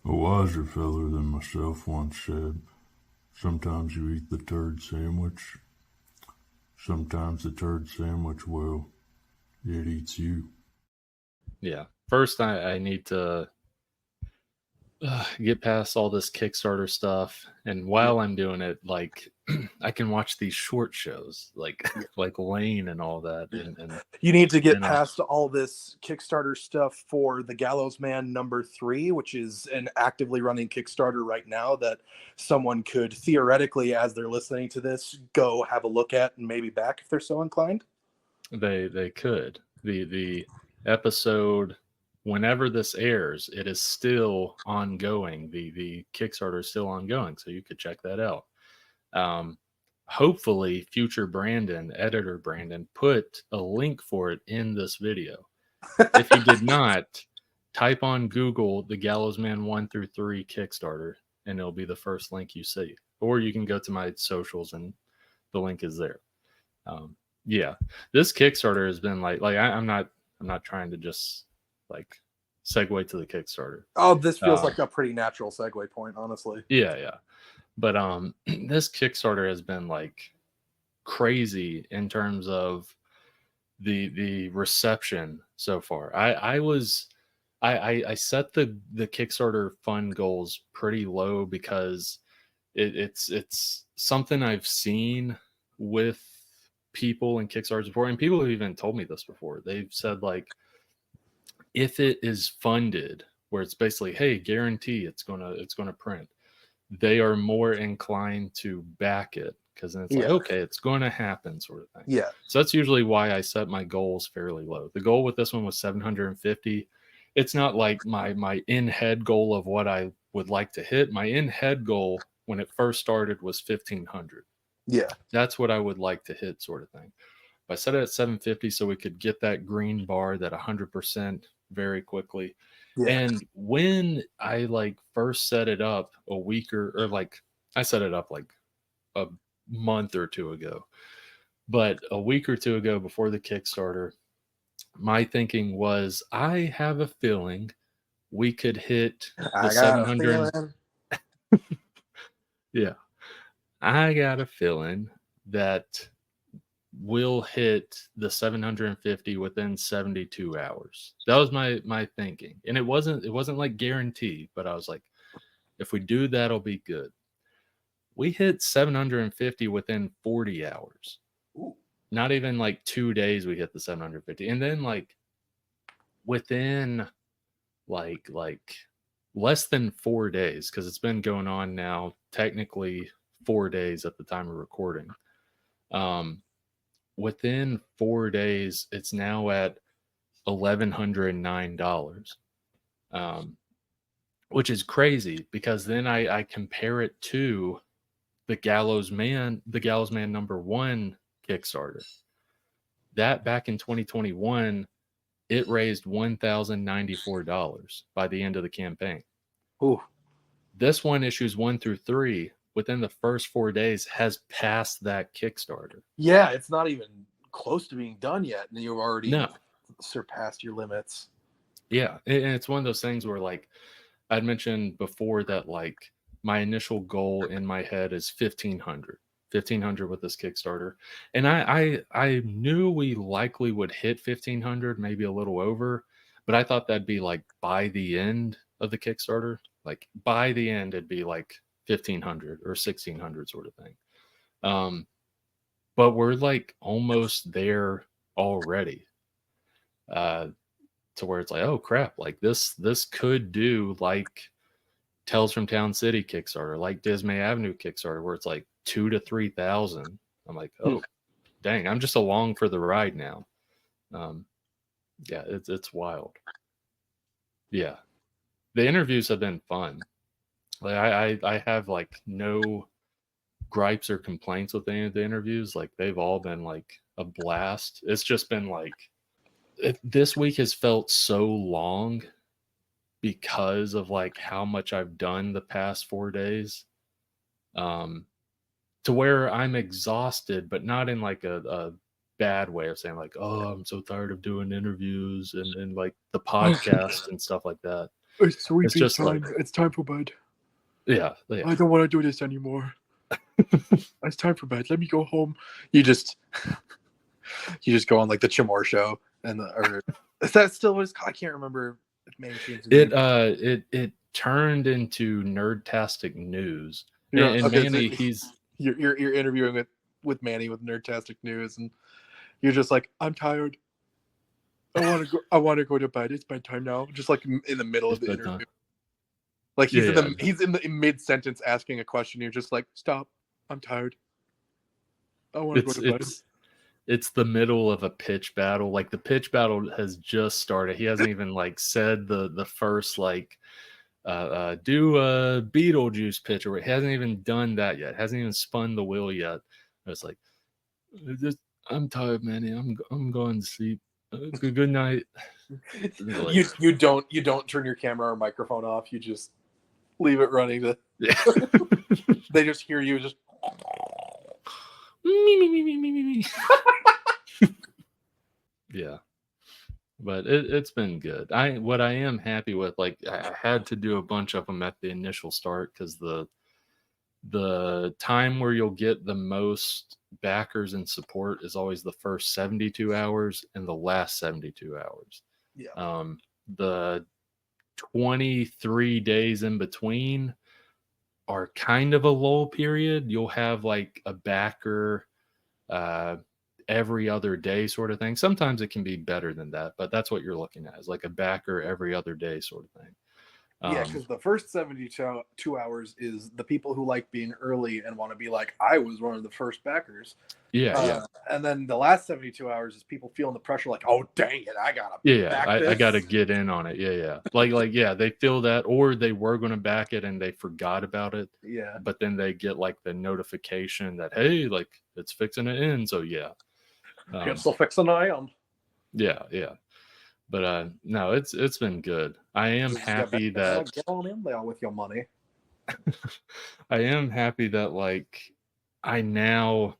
A wiser feller than myself once said, sometimes you eat the turd sandwich, sometimes the turd sandwich, well, it eats you. Yeah. First, I need to get past all this Kickstarter stuff, and Yeah. while I'm doing it, like I can watch these short shows, like Yeah. like Lane and all that, and You need to get then past all this Kickstarter stuff for the Gallows Man #3, which is an actively running Kickstarter right now that someone could theoretically, as they're listening to this, go have a look at and maybe back if they're so inclined. they could the episode, whenever this airs, it is still ongoing. The Kickstarter is still ongoing, so you could check that out. Um, Hopefully, future Brandon, editor Brandon, put a link for it in this video. If he did not, type on Google the Gallows Man 1 through 3 Kickstarter, and it'll be the first link you see. Or you can go to my socials, and the link is there. Yeah, this Kickstarter has been I'm not trying to just like segue to the Kickstarter. Oh, this feels like a pretty natural segue point, honestly. Yeah. But this Kickstarter has been like crazy in terms of the reception so far. I set the Kickstarter fund goals pretty low because it's something I've seen with people in Kickstarter before, and people have even told me this before. They've said, like, if it is funded where it's basically, hey, guarantee it's gonna print, they are more inclined to back it, because then it's like, okay, it's going to happen, sort of thing. Yeah. So that's usually why I set my goals fairly low. The goal with this one was 750. It's not like my in-head goal of what I would like to hit. My in-head goal when it first started was 1,500. Yeah. That's what I would like to hit, sort of thing. But I set it at 750 so we could get that green bar, that 100% very quickly. Yeah. And when I first set it up a week or I set it up like a month or two ago, but a week or two ago before the Kickstarter, my thinking was, I have a feeling we could hit the 700. Yeah. I got a feeling that we'll hit the 750 within 72 hours. That was my thinking. And it wasn't like guaranteed, but I was like, if we do that, it'll be good. We hit 750 within 40 hours. Ooh. Not even like 2 days we hit the 750. And then within less than 4 days, because it's been going on now technically 4 days at the time of recording. Within 4 days, it's now at $1,109, which is crazy, because then I compare it to the Gallows Man #1 Kickstarter. That back in 2021, it raised $1,094 by the end of the campaign. Ooh. This one, issues 1 through 3, within the first 4 days, has passed that Kickstarter. Yeah, it's not even close to being done yet, and you've already surpassed your limits. Yeah, and it's one of those things where, I'd mentioned before that, my initial goal in my head is 1,500 with this Kickstarter. And I knew we likely would hit 1,500, maybe a little over, but I thought that'd be by the end of the Kickstarter. By the end, it'd be 1,500 or 1,600 sort of thing. But we're almost there already. To where it's oh crap, this could do Tales from Town City Kickstarter, Dismay Avenue Kickstarter, where it's 2,000 to 3,000. I'm oh dang, I'm just along for the ride now. Yeah, it's wild. Yeah, the interviews have been fun. I have no gripes or complaints with any of the interviews. They've all been a blast. It's just been this week has felt so long because of how much I've done the past 4 days, to where I'm exhausted, but not in a bad way of saying oh, I'm so tired of doing interviews and the podcast and stuff like that. It's It's just time. like, It's time for bed. yeah. I don't want to do this anymore. It's time for bed. Let me go home. You just go on like the Chamor show, and or is that still what it's called? I can't remember. If Manny changed his name. It turned into Nerdtastic News. Yeah, And okay, Manny, so you're interviewing with Manny with Nerdtastic News, and you're just like, I'm tired. I want to go to bed. It's bedtime now. Just like in the middle of the interview. Like he's in the mid sentence asking a question. You're just like, stop. I'm tired. I want to go to bed. It's the middle of a pitch battle. Like the pitch battle has just started. He hasn't even like said the first like do a Beetlejuice pitch, or he hasn't even done that yet. Hasn't even spun the wheel yet. It's like, I'm tired, Manny. I'm going to sleep. Good night. Like, you don't turn your camera or microphone off. You just leave it running. Yeah. They just hear you just. Me. Yeah, but it's been good. What I am happy with, like I had to do a bunch of them at the initial start because the time where you'll get the most backers and support is always the first 72 hours and the last 72 hours. Yeah. The 23 days in between are kind of a lull period. You'll have like a backer every other day sort of thing. Sometimes it can be better than that, but that's what you're looking at, is like a backer every other day sort of thing. Yeah, because the first 72 hours is the people who like being early and want to be like, I was one of the first backers. Yeah. And then the last 72 hours is people feeling the pressure, like, oh dang it, I gotta back this. I gotta get in on it. Yeah. Like they feel that, or they were gonna back it and they forgot about it. Yeah. But then they get like the notification that, hey, like it's fixing to end. So yeah. It's still fixing I am. Yeah. But no, it's been good. I am happy that get on in there with your money. I am happy that like I now,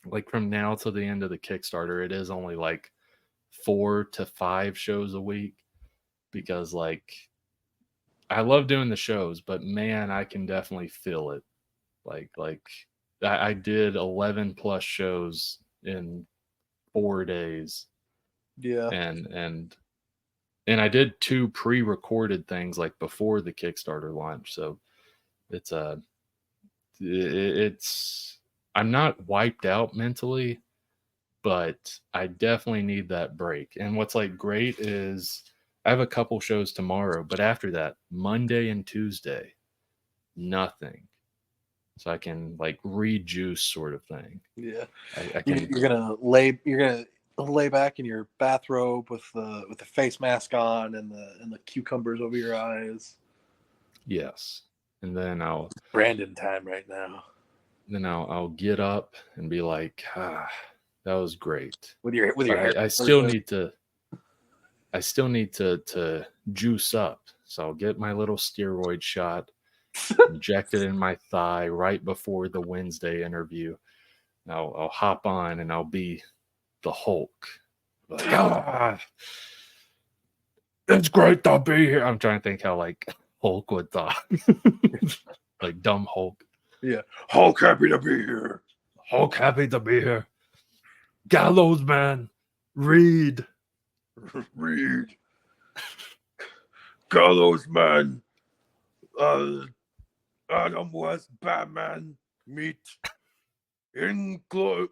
like from now till the end of the Kickstarter, it is only like 4 to 5 shows a week, because like I love doing the shows, but man, I can definitely feel it. Like I did 11 plus shows in 4 days. Yeah. And I did 2 pre-recorded things like before the Kickstarter launch. So it's I'm not wiped out mentally, but I definitely need that break. And what's like great is I have a couple shows tomorrow, but after that, Monday and Tuesday, nothing. So I can like rejuice sort of thing. Yeah. I can. You're gonna lay back in your bathrobe with the face mask on and the cucumbers over your eyes. Yes. And then Brandon time right now. Then I'll get up and be like, that was great. With your hair. I still need to juice up. So I'll get my little steroid shot, inject it in my thigh right before the Wednesday interview. I'll hop on and I'll be the Hulk. Like, it's great to be here. I'm trying to think how like Hulk would talk. Like dumb Hulk. Yeah. Hulk happy to be here. Hulk happy to be here. Gallows Man. Read. Gallows Man. Adam West Batman meet the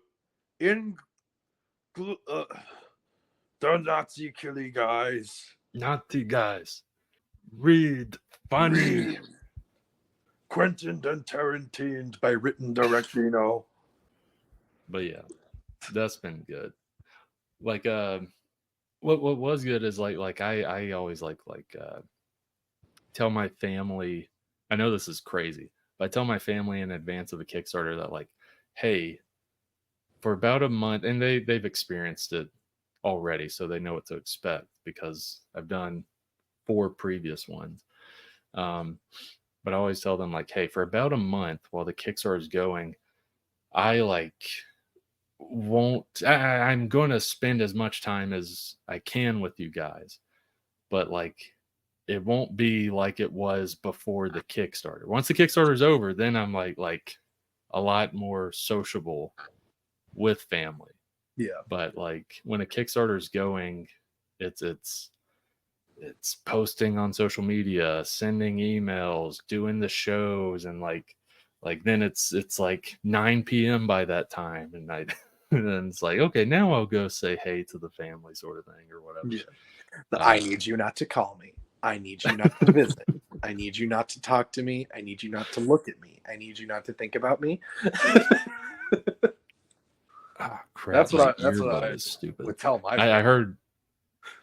Nazi killing guys. Nazi guys. Read. Funny. Quentin and Tarantino by written Directino. But yeah, that's been good. Like what was good is like I always like tell my family, I know this is crazy, but I tell my family in advance of a Kickstarter that like, hey, for about a month, and they've experienced it already, so they know what to expect because I've done 4 previous ones. But I always tell them like, hey, for about a month while the Kickstarter is going, I'm going to spend as much time as I can with you guys. But like, it won't be like it was before the Kickstarter. Once the Kickstarter's over, then I'm like a lot more sociable with family. Yeah. But like when a Kickstarter's going, it's posting on social media, sending emails, doing the shows, and like then it's like 9 p.m. by that time, and and it's like, okay, now I'll go say hey to the family sort of thing or whatever. Yeah. I need you not to call me. I need you not to visit. I need you not to talk to me. I need you not to look at me. I need you not to think about me. Ah, crap. That's what Earbud I is stupid. would tell my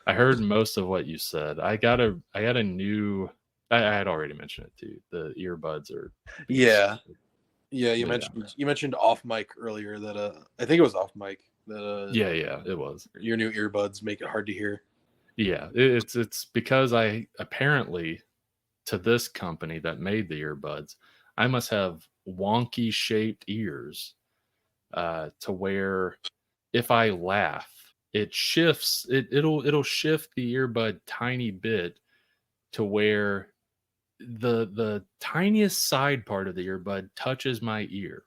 I heard most of what you said. I got a new. I had already mentioned it too. The earbuds are. Yeah. You mentioned off mic earlier that I think it was off mic that Yeah, it was. your new earbuds make it hard to hear. Yeah, it's because I apparently, to this company that made the earbuds, I must have wonky shaped ears, to where if I laugh, it shifts. It'll shift the earbud tiny bit to where the tiniest side part of the earbud touches my ear,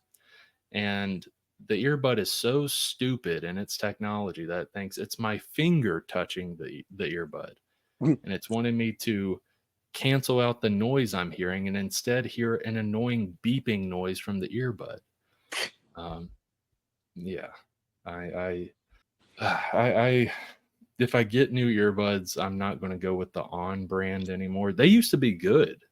and the earbud is so stupid in its technology that it thinks it's my finger touching the earbud, and it's wanting me to cancel out the noise I'm hearing and instead hear an annoying beeping noise from the earbud. Yeah, I if I get new earbuds, I'm not going to go with the On brand anymore. They used to be good.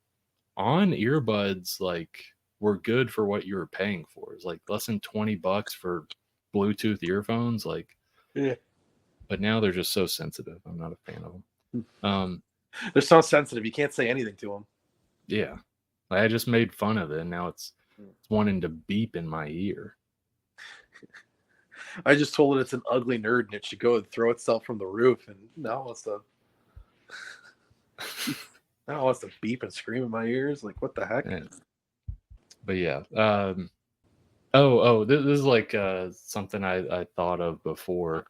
On earbuds, like, were good for what you were paying for. It's like less than $20 for Bluetooth earphones. Like, Yeah. but now they're just so sensitive. I'm not a fan of them. They're so sensitive. You can't say anything to them. Yeah, I just made fun of it, and now it's wanting to beep in my ear. I just told it it's an ugly nerd and it should go and throw itself from the roof, and now it wants to beep and scream in my ears. Like, what the heck? Yeah. But yeah. This is like something I thought of before.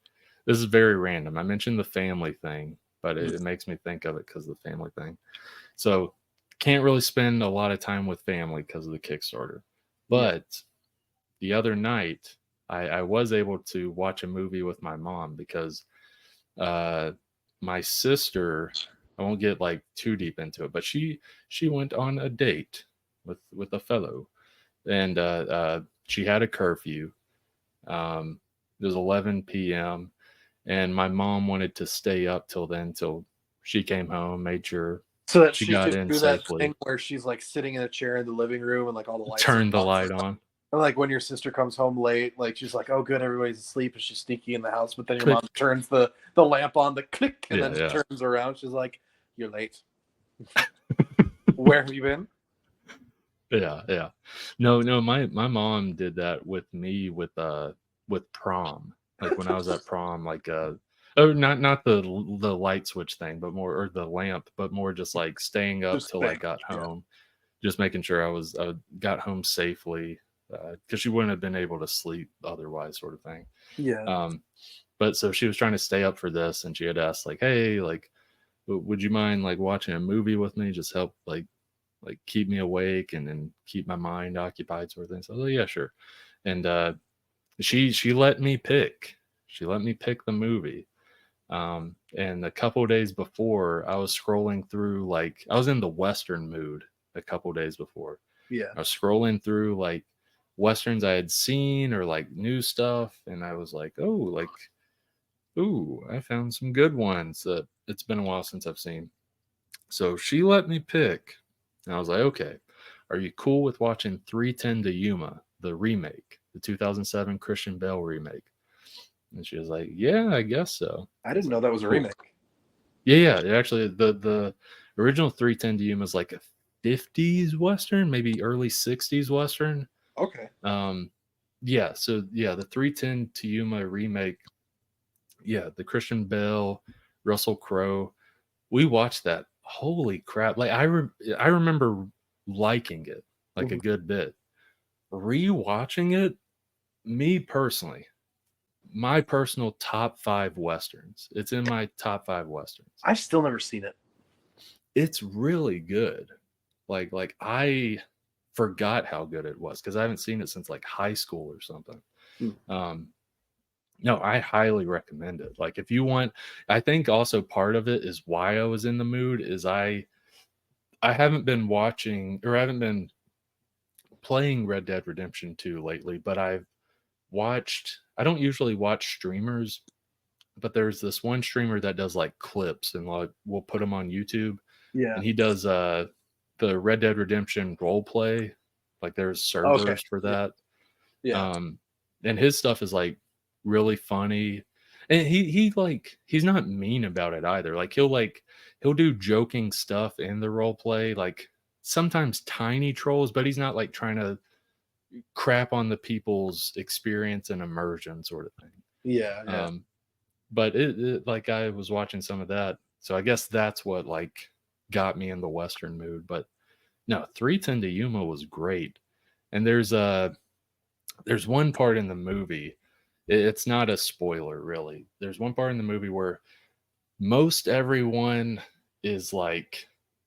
This is very random. I mentioned the family thing, but it makes me think of it because of the family thing. So can't really spend a lot of time with family because of the Kickstarter. But the other night, I was able to watch a movie with my mom because my sister, I won't get like too deep into it, but she went on a date with a fellow, and she had a curfew. It was 11 p.m. and my mom wanted to stay up till then, till she came home, made sure So that she she got could in do that safely. thing where she's like sitting in a chair in the living room and like all the lights Turn are the on. light on. And like when your sister comes home late, like she's like, "Oh, good, everybody's asleep," and she's sneaky in the house. But then your Click. mom turns the lamp on, the click, and Yeah, then yeah. turns around. She's like, "You're late. Where have you been?" Yeah. No, my mom did that with me with prom. Like when I was at prom, like not the light switch thing, but more, or the lamp, but more just like staying up Just till I staying got up, yeah. home, just making sure I got home safely, because she wouldn't have been able to sleep otherwise, sort of thing. Yeah. But so she was trying to stay up for this, and she had asked like, hey, like, would you mind like watching a movie with me? Just help like keep me awake and keep my mind occupied, sort of thing. So I was like, yeah, sure. And she let me pick. She let me pick the movie. And a couple of days before, I was scrolling through, like, I was in the Western mood a couple of days before. Yeah. I was scrolling through like Westerns I had seen or like new stuff, and I was like, oh, like, ooh, I found some good ones that it's been a while since I've seen. So she let me pick. And I was like, okay, are you cool with watching 310 To Yuma, the remake, the 2007 Christian Bale remake? And she was like, yeah, I guess so. I didn't know that was a Cool. remake. Yeah. Actually, the original 310 To Yuma is like a 50s Western, maybe early 60s Western. Okay. Yeah. So, yeah, the 310 To Yuma remake, yeah, the Christian Bale, Russell Crowe, we watched that. Holy crap. Like, I remember liking it like a good bit. Rewatching it, me personally, my personal top 5 Westerns. It's in my top 5 Westerns. I've still never seen it. it's really good. Like I forgot how good it was because I haven't seen it since like high school or something. No, I highly recommend it. Like if you want, I think also part of it is why I was in the mood is I haven't been watching or I haven't been playing Red Dead Redemption 2 lately, but I don't usually watch streamers, but there's this one streamer that does like clips and like we'll put them on YouTube. Yeah. And he does the Red Dead Redemption role play. Like there's servers for that. Yeah. And his stuff is like really funny. And he's not mean about it either. Like he'll do joking stuff in the role play, like sometimes tiny trolls, but he's not like trying to crap on the people's experience and immersion sort of thing. Yeah. But it like I was watching some of that. So I guess that's what like got me in the Western mood. But no, 310 to Yuma was great. And there's one part in the movie, it's not a spoiler really. There's one part in the movie where most everyone is like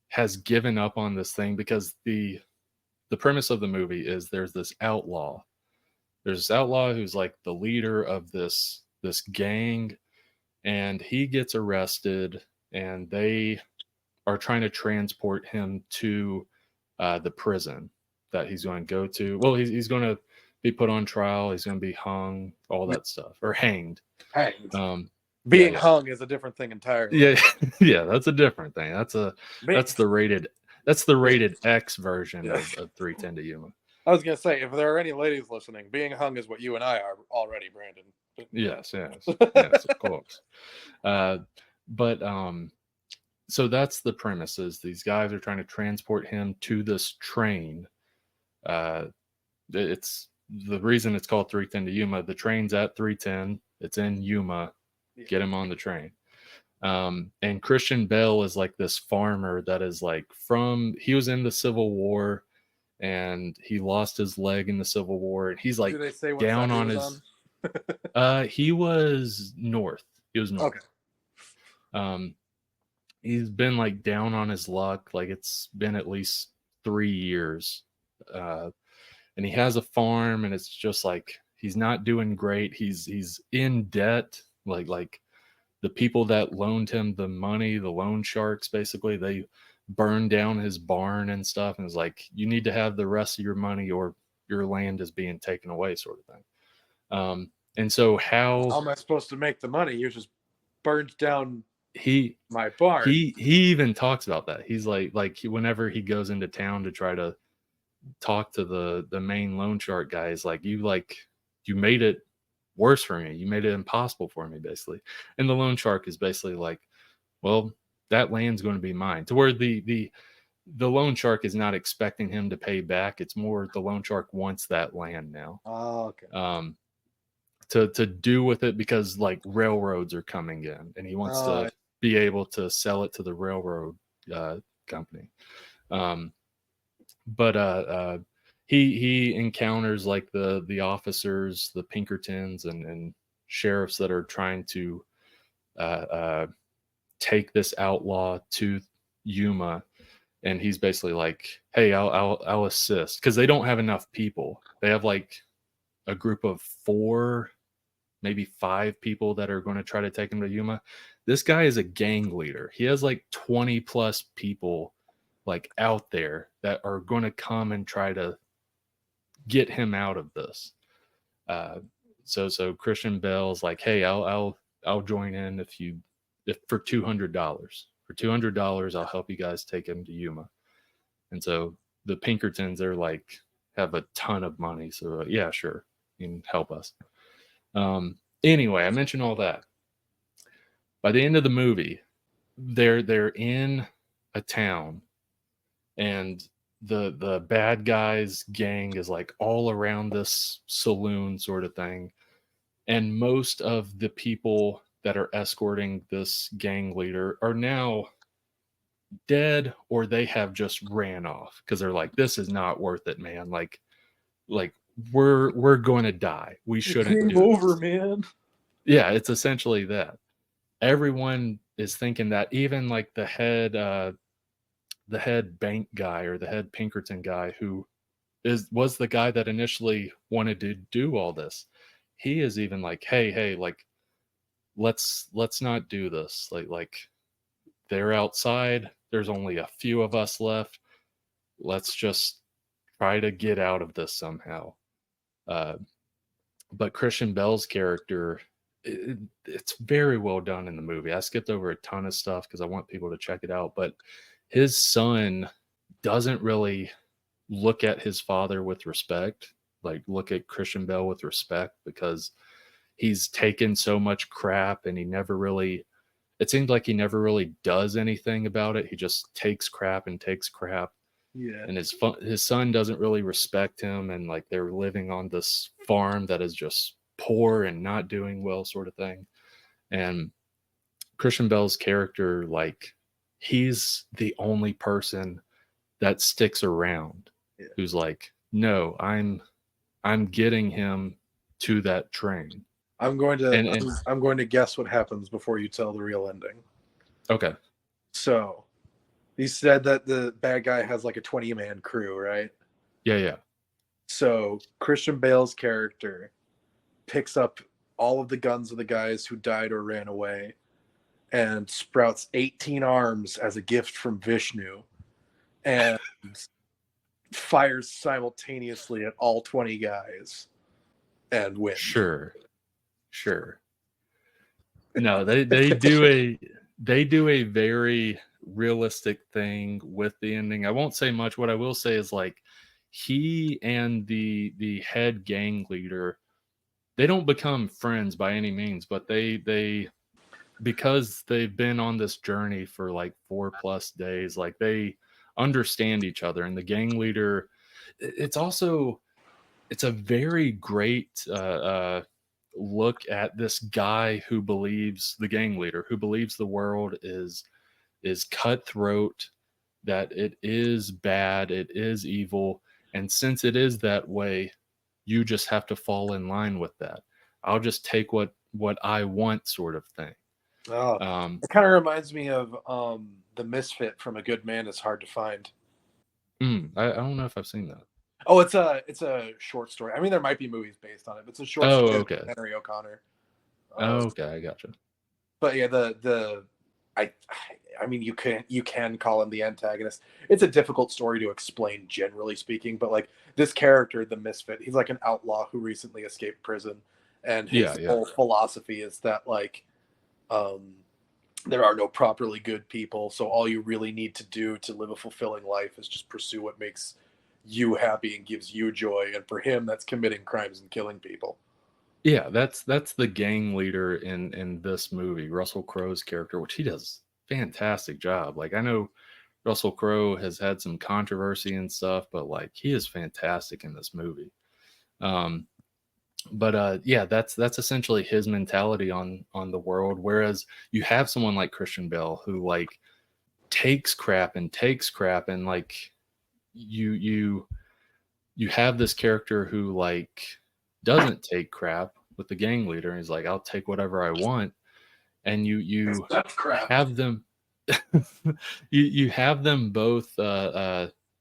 has given up on this thing because the premise of the movie is there's this outlaw. There's this outlaw who's like the leader of this gang, and he gets arrested and they are trying to transport him to the prison that he's going to go to. Well, he's going to be put on trial. He's going to be hung, all that stuff, or hanged. Being hung is a different thing entirely. Yeah, yeah, that's a different thing. That's the rated X version of 310 to Yuma. I was gonna say, if there are any ladies listening, being hung is what you and I are already, Brandon. Yes, of course. So that's the premise is these guys are trying to transport him to this train. It's the reason it's called 310 to Yuma. The train's at 310. It's in Yuma. Get him on the train. And Christian Bale is like this farmer that is like he was in the Civil War and he lost his leg in the Civil War. And he's like down on his, he was north. Okay. He's been like down on his luck. Like it's been at least 3 years. And he has a farm and it's just like, he's not doing great. He's in debt. Like the people that loaned him the money, the loan sharks, basically, they burned down his barn and stuff. And it's like, you need to have the rest of your money or your land is being taken away, sort of thing. And so how am I supposed to make the money? You just burned down my barn. He even talks about that. He's like whenever he goes into town to try to talk to the main loan shark guy, is like, you made it worse for me. You made it impossible for me, basically. And the loan shark is basically like, well, that land's going to be mine. To where the loan shark is not expecting him to pay back. It's more the loan shark wants that land now. Oh, okay. To do with it because like railroads are coming in and he wants to be able to sell it to the railroad company. But he encounters like the officers, the Pinkertons and sheriffs that are trying to take this outlaw to Yuma, and he's basically like, hey, I'll assist, because they don't have enough people. They have like a group of 4, maybe 5 people that are going to try to take him to Yuma. This guy is a gang leader. He has like 20 plus people like out there that are going to come and try to get him out of this. So Christian Bale's like, hey, I'll join in if for $200. For $200, I'll help you guys take him to Yuma. And so the Pinkertons, they're like, have a ton of money. So yeah, sure, you can help us. Anyway, I mentioned all that. By the end of the movie, they're in a town, and the bad guys gang is like all around this saloon sort of thing. And most of the people that are escorting this gang leader are now dead, or they have just ran off because they're like, this is not worth it, man. Like we're going to die. We shouldn't do over, this. Man. Yeah, it's essentially that. Everyone is thinking that. Even like the head the head bank guy or the head Pinkerton guy who was the guy that initially wanted to do all this. He is even like, hey, like let's not do this. Like they're outside. There's only a few of us left. Let's just try to get out of this somehow. But Christian Bale's character, it's very well done in the movie. I skipped over a ton of stuff because I want people to check it out. But his son doesn't really look at his father with respect, like look at Christian Bale with respect, because he's taken so much crap and it seems like he never really does anything about it. He just takes crap and takes crap. Yeah. And his son doesn't really respect him, and like they're living on this farm that is just poor and not doing well, sort of thing. And Christian Bale's character, like he's the only person that sticks around, who's like, no, I'm getting him to that train. I'm going to guess what happens before you tell the real ending. Okay. So he said that the bad guy has like a 20-man crew, right? Yeah. So Christian Bale's character picks up all of the guns of the guys who died or ran away and sprouts 18 arms as a gift from Vishnu and fires simultaneously at all 20 guys and wins. Sure. No, they do a very realistic thing with the ending. I won't say much. What I will say is like he and the head gang leader, they don't become friends by any means, but they because they've been on this journey for like 4+ days, like they understand each other. And the gang leader, it's a very great look at this guy who believes, the gang leader who believes the world is cutthroat, that it is bad, it is evil, and since it is that way, you just have to fall in line with that. I'll just take what I want, sort of thing. Oh, it kind of reminds me of the Misfit from A Good Man Is Hard to Find. I don't know if I've seen that. Oh, it's a short story. I mean, there might be movies based on it, but it's a short story. Okay. Henry O'Connor. Okay, I gotcha. But yeah, I mean, you can call him the antagonist. It's a difficult story to explain, generally speaking. But like this character, the Misfit, he's like an outlaw who recently escaped prison, and his whole philosophy is that like, there are no properly good people. So all you really need to do to live a fulfilling life is just pursue what makes you happy and gives you joy. And for him, that's committing crimes and killing people. Yeah, that's the gang leader in this movie, Russell Crowe's character, which he does fantastic job. Like I know Russell Crowe has had some controversy and stuff, but like he is fantastic in this movie. But yeah, that's essentially his mentality on the world. Whereas you have someone like Christian Bale who like takes crap and like you have this character who like doesn't take crap with the gang leader, and he's like, I'll take whatever I want. And you have them you have them both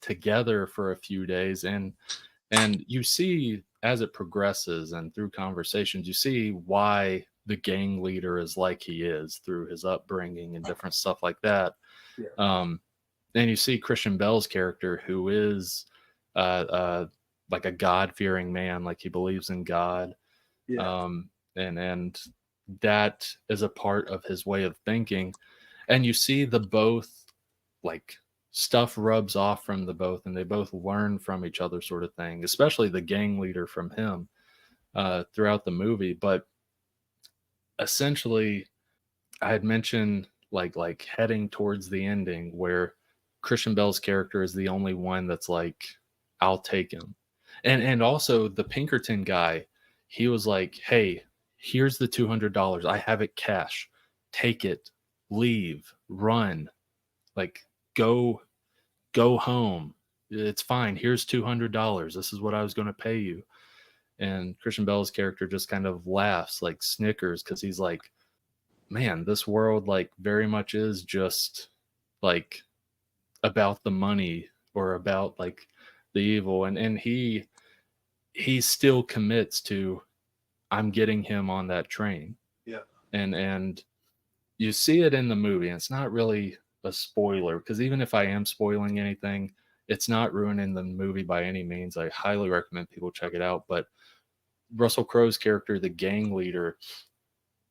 together for a few days, and you see as it progresses and through conversations, you see why the gang leader is like he is through his upbringing and different stuff like that. And you see Christian Bale's character, who is like a God-fearing man, like he believes in God. And that is a part of his way of thinking. And you see the both, like, stuff rubs off from the both, and they both learn from each other, sort of thing, especially the gang leader from him throughout the movie. But essentially, I had mentioned like heading towards the ending where Christian Bale's character is the only one that's like, I'll take him. And also the Pinkerton guy, he was like, hey, here's the $200. I have it cash. Take it, leave, run, like go home. It's fine. Here's $200. This is what I was going to pay you. And Christian Bale's character just kind of laughs, like snickers, because he's like, man, this world like very much is just like about the money or about like the evil, and he still commits to, I'm getting him on that train. Yeah. And you see it in the movie, and it's not really a spoiler, because even if I am spoiling anything, it's not ruining the movie by any means. I highly recommend people check it out. But Russell Crowe's character, the gang leader,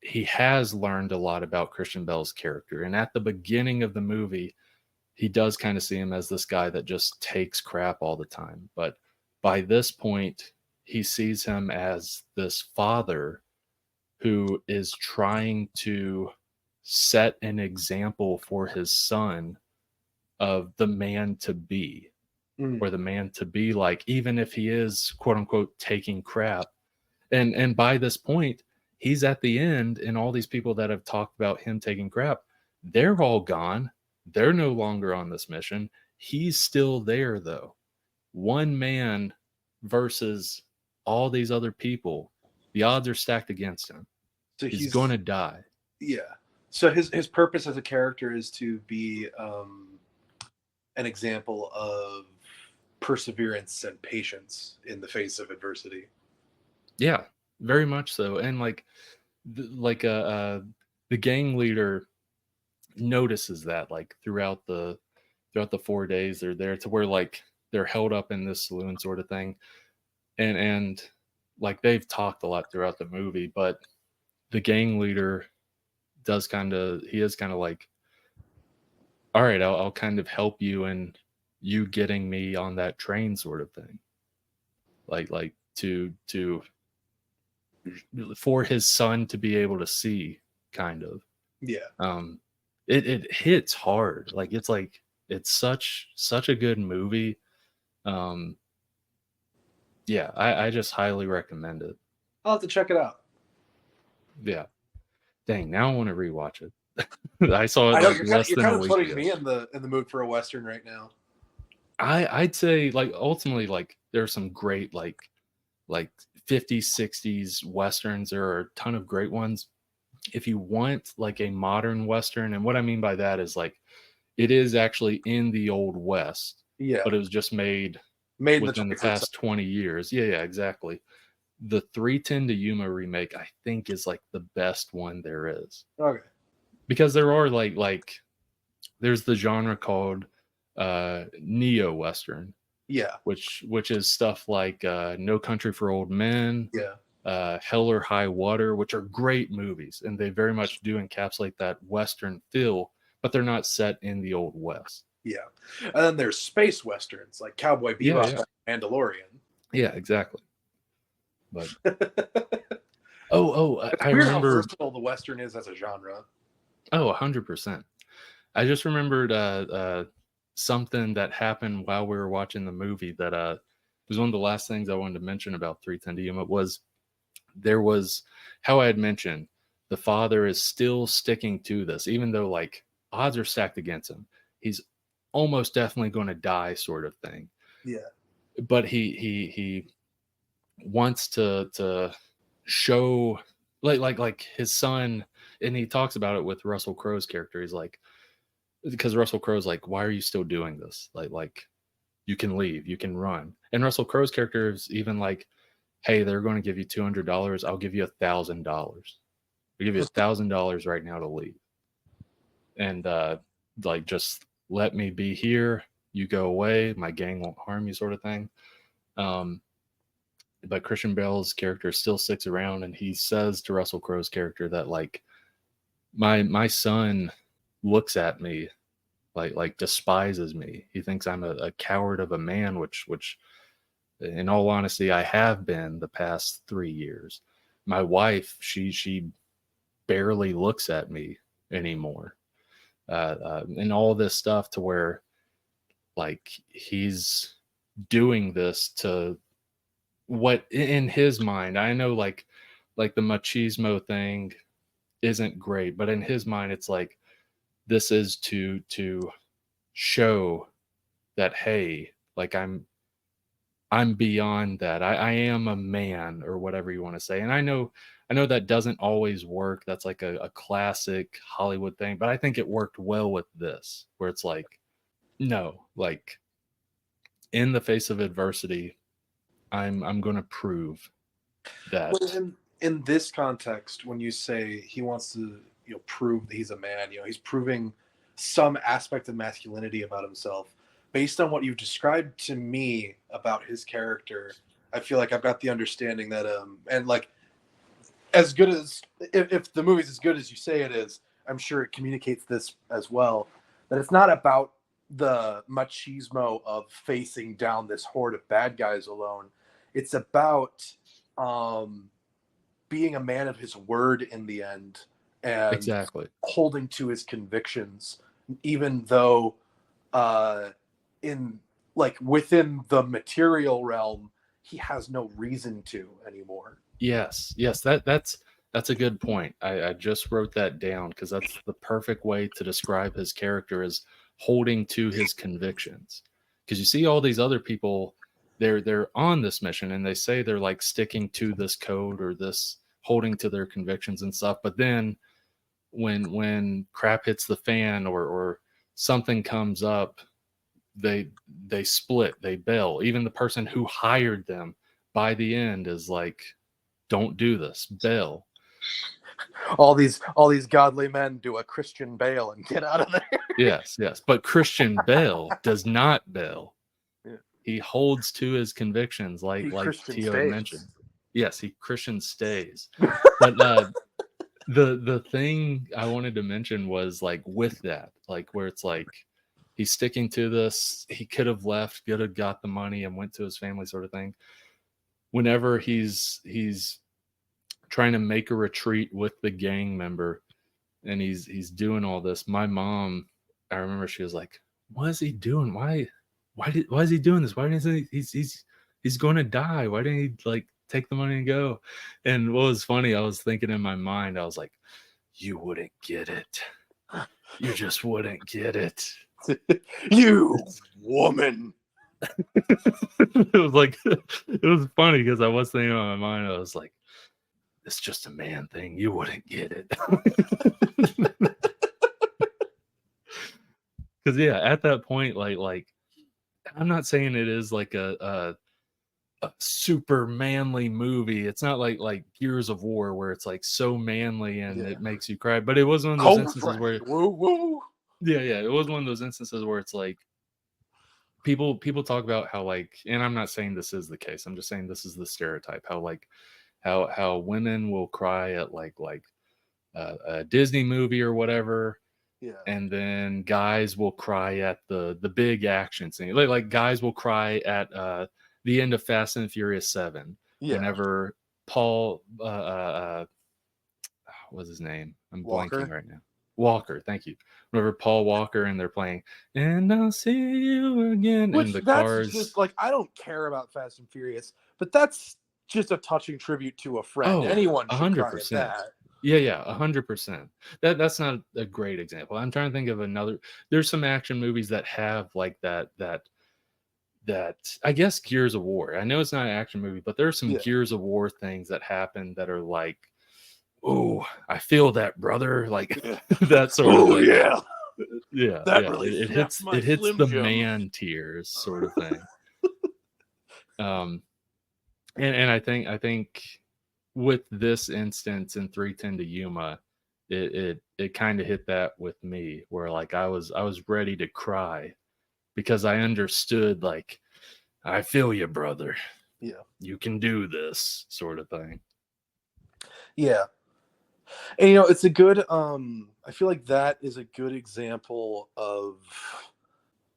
he has learned a lot about Christian Bale's character. And at the beginning of the movie, he does kind of see him as this guy that just takes crap all the time. But by this point, he sees him as this father who is trying to set an example for his son of the man to be, or the man to be like, even if he is quote unquote taking crap. And by this point, he's at the end, and all these people that have talked about him taking crap, they're all gone. They're no longer on this mission. He's still there though. One man versus all these other people. The odds are stacked against him. So he's going to die. Yeah. So his purpose as a character is to be an example of perseverance and patience in the face of adversity. Yeah, very much so. And like the gang leader notices that like throughout the 4 days they're there, to where like they're held up in this saloon sort of thing. And like they've talked a lot throughout the movie, but the gang leader is kind of like, all right, I'll kind of help you in you getting me on that train sort of thing. Like to for his son to be able to see, kind of. Yeah. It hits hard. It's such a good movie. Yeah, I just highly recommend it. I'll have to check it out. Yeah. Dang, now I want to rewatch it. I saw it I know, like less you're than kind a of week putting ago. me in the mood for a Western right now. I'd say like ultimately like there's some great like 50s, 60s Westerns. There are a ton of great ones. If you want like a modern Western, and what I mean by that is like it is actually in the Old West, Yeah. but it was just made within the past 20 years. Yeah, exactly. The 310 to Yuma remake, I think, is like the best one there is. Okay. Because there are like there's the genre called neo Western. Yeah. Which is stuff like No Country for Old Men, Yeah. Hell or High Water, which are great movies, and they very much do encapsulate that Western feel, but they're not set in the Old West. Yeah. And then there's space Westerns like Cowboy Bebop and Mandalorian. Yeah, exactly. But I Weird remember how versatile the Western is as a genre. 100%. I just remembered something that happened while we were watching the movie that was one of the last things I wanted to mention about 310 to Yuma. There was how I had mentioned the father is still sticking to this, even though like odds are stacked against him. He's almost definitely going to die, sort of thing. Yeah. But he wants to show like his son, and he talks about it with Russell Crowe's character. He's like, because Russell Crowe's like, why are you still doing this? Like you can leave, you can run. And Russell Crowe's character is even like, hey, they're going to give you $200. I'll give you $1,000. I'll give you $1,000 right now to leave. And like, just let me be here. You go away. My gang won't harm you, sort of thing. But Christian Bale's character still sticks around, and he says to Russell Crowe's character that like, my son looks at me like despises me. He thinks I'm a coward of a man, which in all honesty I have been the past 3 years. My wife, she barely looks at me anymore, and all this stuff, to where like he's doing this to what in his mind, I know like the machismo thing isn't great, but in his mind it's like, this is to show that, hey, like I'm beyond that. I am a man, or whatever you want to say. And I know that doesn't always work. That's like a classic Hollywood thing, but I think it worked well with this, where it's like, No, like in the face of adversity, I'm going to prove that. Well, in this context, when you say he wants to, prove that he's a man, he's proving some aspect of masculinity about himself. Based on what you've described to me about his character, I feel like I've got the understanding that, and like, as good as, if the movie's as good as you say it is, I'm sure it communicates this as well, that it's not about the machismo of facing down this horde of bad guys alone. It's about being a man of his word in the end, and Exactly. holding to his convictions, even though within the material realm, he has no reason to anymore. Yes, that's a good point. I just wrote that down because that's the perfect way to describe his character, is holding to his convictions. Because you see all these other people, they're on this mission and they say they're like sticking to this code or this, holding to their convictions and stuff, but then when crap hits the fan or something comes up, they split, they bail. Even the person who hired them by the end is like, don't do this, bail. All these godly men do a Christian Bale and get out of there. Yes, but Christian Bale does not bail. Yeah. He holds to his convictions, like Christian Teo stays. mentioned. Yes, he Christian stays. But the thing I wanted to mention was like with that, like where it's like he's sticking to this. He could have left, could have got the money and went to his family, sort of thing. Whenever he's trying to make a retreat with the gang member and he's doing all this, my mom, I remember she was like, what is he doing? Why is he doing this? Why didn't he's going to die? Why didn't he like take the money and go? And what was funny, I was thinking in my mind, I was like, you wouldn't get it. You just wouldn't get it. You woman. It was like, it was funny because I was thinking in my mind, I was like, it's just a man thing. You wouldn't get it. Because yeah, at that point, like I'm not saying it is like a super manly movie. It's not like Gears of War where it's like so manly and it makes you cry. But it was one of those instances where woo woo. Yeah, it was one of those instances where it's like people talk about how like, and I'm not saying this is the case. I'm just saying this is the stereotype. How like how women will cry at like a Disney movie or whatever. Yeah. And then guys will cry at the big action scene. Like guys will cry at the end of Fast and Furious 7. Yeah. Whenever Paul what's his name? I'm Walker? blanking right now. Walker, thank you. Whenever Paul Walker and they're playing "And I'll See You Again," Which and the that's cars. just like, I don't care about Fast and Furious, but that's just a touching tribute to a friend. Oh, Anyone should 100%. cry at that. Yeah, 100%. That's not a great example. I'm trying to think of another. There's some action movies that have like that I guess Gears of War. I know it's not an action movie, but there's some Gears of War things that happen that are like, oh, I feel that, brother. Like that sort of thing. Yeah. Really it hits the man tears sort of thing. And I think with this instance in 310 to Yuma, it kind of hit that with me, where like I was ready to cry because I understood, like, I feel you, brother. Yeah. You can do this sort of thing. Yeah. And it's a good I feel like that is a good example of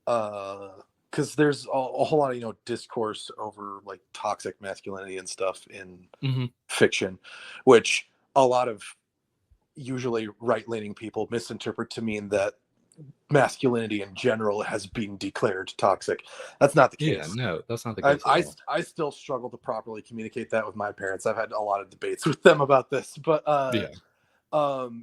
because there's a whole lot of discourse over like toxic masculinity and stuff in fiction, which a lot of usually right-leaning people misinterpret to mean that masculinity in general has been declared toxic. That's not the case. Yeah, no, that's not the case. I still struggle to properly communicate that with my parents. I've had a lot of debates with them about this, but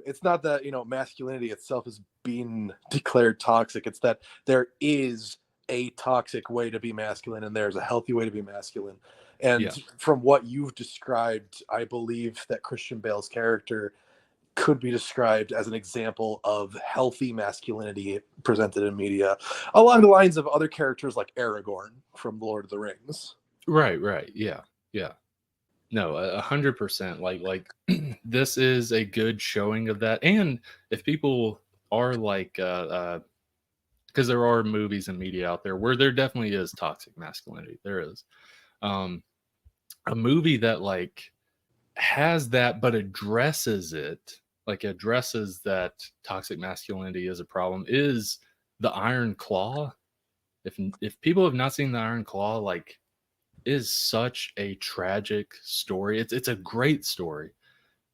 it's not that masculinity itself is being declared toxic. It's that there is a toxic way to be masculine and there's a healthy way to be masculine. And from what you've described, I believe that Christian Bale's character could be described as an example of healthy masculinity presented in media, along the lines of other characters like Aragorn from Lord of the Rings. Right. Yeah. No, 100%. Like this is a good showing of that. And if people are like, because there are movies and media out there where there definitely is toxic masculinity. There is. A movie that like has that but addresses it, like addresses that toxic masculinity is a problem, is The Iron Claw. If people have not seen The Iron Claw, like, is such a tragic story. It's a great story,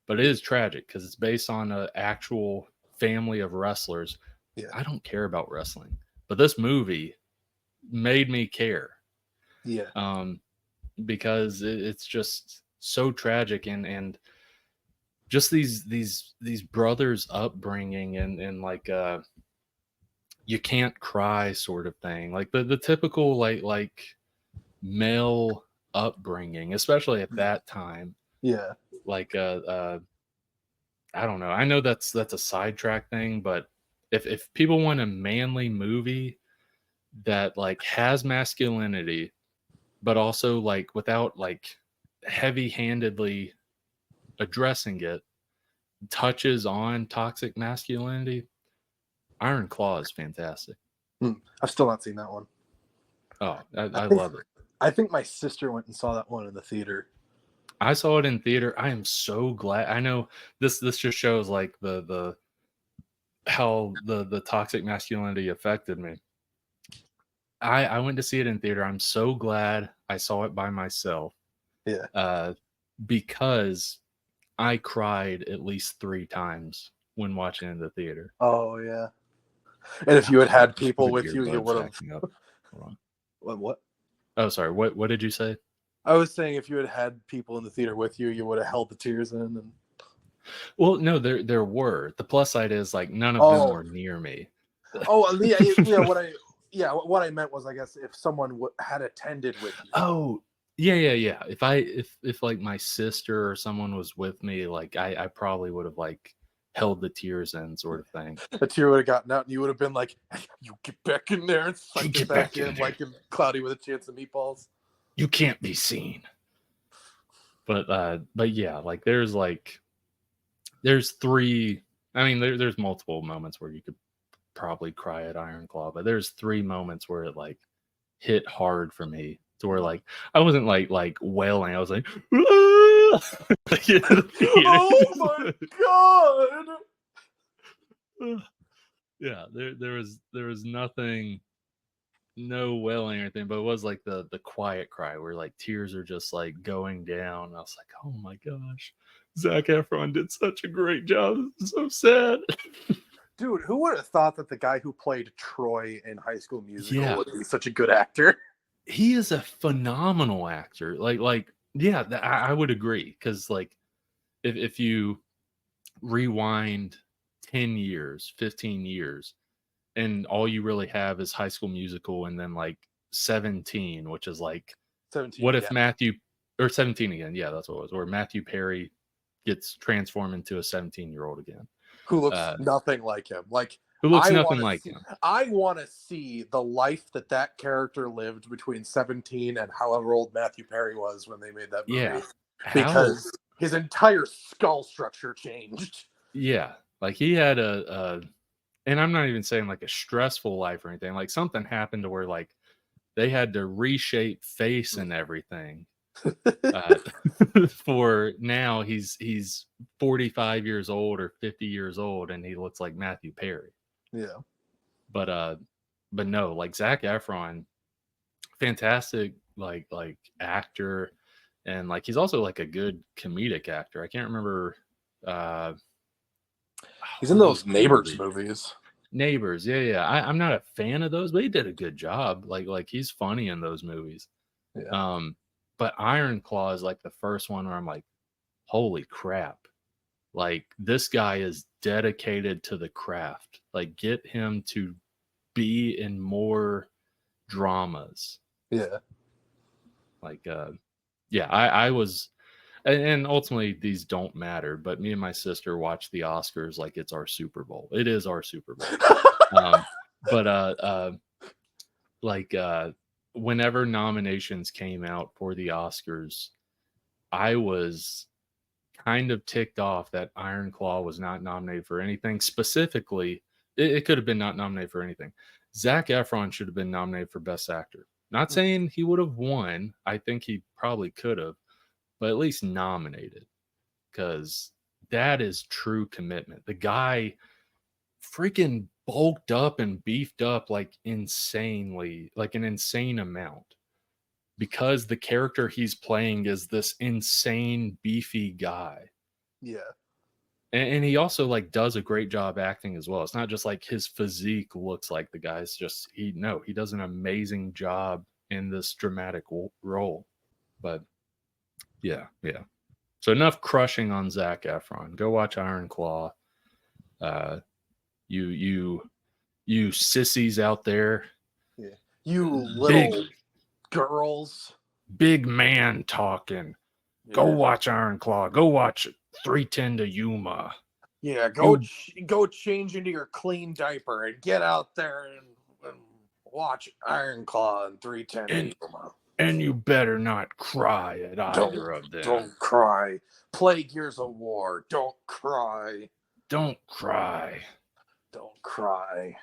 but it is tragic because it's based on an actual family of wrestlers. Yeah. I don't care about wrestling, but this movie made me care. Yeah. Because it's just so tragic, and just these brothers upbringing, and like you can't cry sort of thing, like the typical like male upbringing, especially at that time. Yeah. Like I don't know, I know that's a sidetrack thing, but if people want a manly movie that like has masculinity but also like without like heavy-handedly addressing it, touches on toxic masculinity, Iron Claw is fantastic. I've still not seen that one. Oh, I love it. I think my sister went and saw that one in the theater. I saw it in theater. I am so glad. I know this just shows like the how the toxic masculinity affected me. I went to see it in theater. I'm so glad I saw it by myself. Yeah. Because I cried at least 3 times when watching in the theater. Oh yeah. And if you had people with you, you would have. Hold on. What? Oh, sorry. What did you say? I was saying if you had people in the theater with you, you would have held the tears in. And Well, no, there were. The plus side is like none of them were near me. Oh yeah. What I meant was, I guess if someone had attended with you. Oh, yeah. If like my sister or someone was with me, like I probably would have like held the tears in, sort of thing. A tear would have gotten out, and you would have been like, hey, "You get back in there and suck it back in, like in Cloudy with a Chance of Meatballs." You can't be seen. But yeah, like there's 3. I mean, there's multiple moments where you could probably cry at Iron Claw, but there's 3 moments where it like hit hard for me, to where like I wasn't like wailing. I was like, oh my god! Yeah, there was nothing, no wailing or anything, but it was like the quiet cry where like tears are just like going down. I was like, oh my gosh, Zac Efron did such a great job. This is so sad. Dude, who would have thought that the guy who played Troy in High School Musical would be such a good actor? He is a phenomenal actor. Like yeah, I would agree, because like if you rewind 10 years, 15 years, and all you really have is High School Musical, and then like 17, which is like 17. What if Matthew, or 17 again? Yeah, that's what it was. Or Matthew Perry gets transformed into a 17-year-old again, who looks nothing like him. Like, who looks nothing like him. I want to see the life that character lived between 17 and however old Matthew Perry was when they made that movie. Yeah, because his entire skull structure changed. Yeah, like he had and I'm not even saying like a stressful life or anything. Like something happened to where like they had to reshape face and everything. For now, he's 45 years old or 50 years old, and he looks like Matthew Perry. Yeah. But no, like Zac Efron, fantastic like actor, and like he's also like a good comedic actor. I can't remember. He's in those Neighbors movies. Neighbors, yeah. I'm not a fan of those, but he did a good job. Like he's funny in those movies. Yeah. But Iron Claw is like the first one where I'm like, holy crap. Like this guy is dedicated to the craft. Like get him to be in more dramas. Yeah. Like yeah, I was, and ultimately these don't matter, but me and my sister watch the Oscars like it's our Super Bowl. It is our Super Bowl. But whenever nominations came out for the Oscars, I was kind of ticked off that Iron Claw was not nominated for anything. Specifically, it could have been not nominated for anything. Zac Efron should have been nominated for Best Actor. Not saying he would have won. I think he probably could have, but at least nominated, because that is true commitment. The guy freaking bulked up and beefed up like insanely, like an insane amount, because the character he's playing is this insane beefy guy. Yeah. And he also like does a great job acting as well. It's not just like his physique looks like the guy's just he does an amazing job in this dramatic role. But yeah. So enough crushing on Zac Efron. Go watch Iron Claw. You sissies out there. Yeah. You little girls. Big man talking. Yeah. Go watch Iron Claw. Go watch 310 to Yuma. Yeah, go change into your clean diaper and get out there and watch Iron Claw and 310 to Yuma. And you better not cry at either of them. Don't cry. Play Gears of War. Don't cry. Don't cry. Don't cry.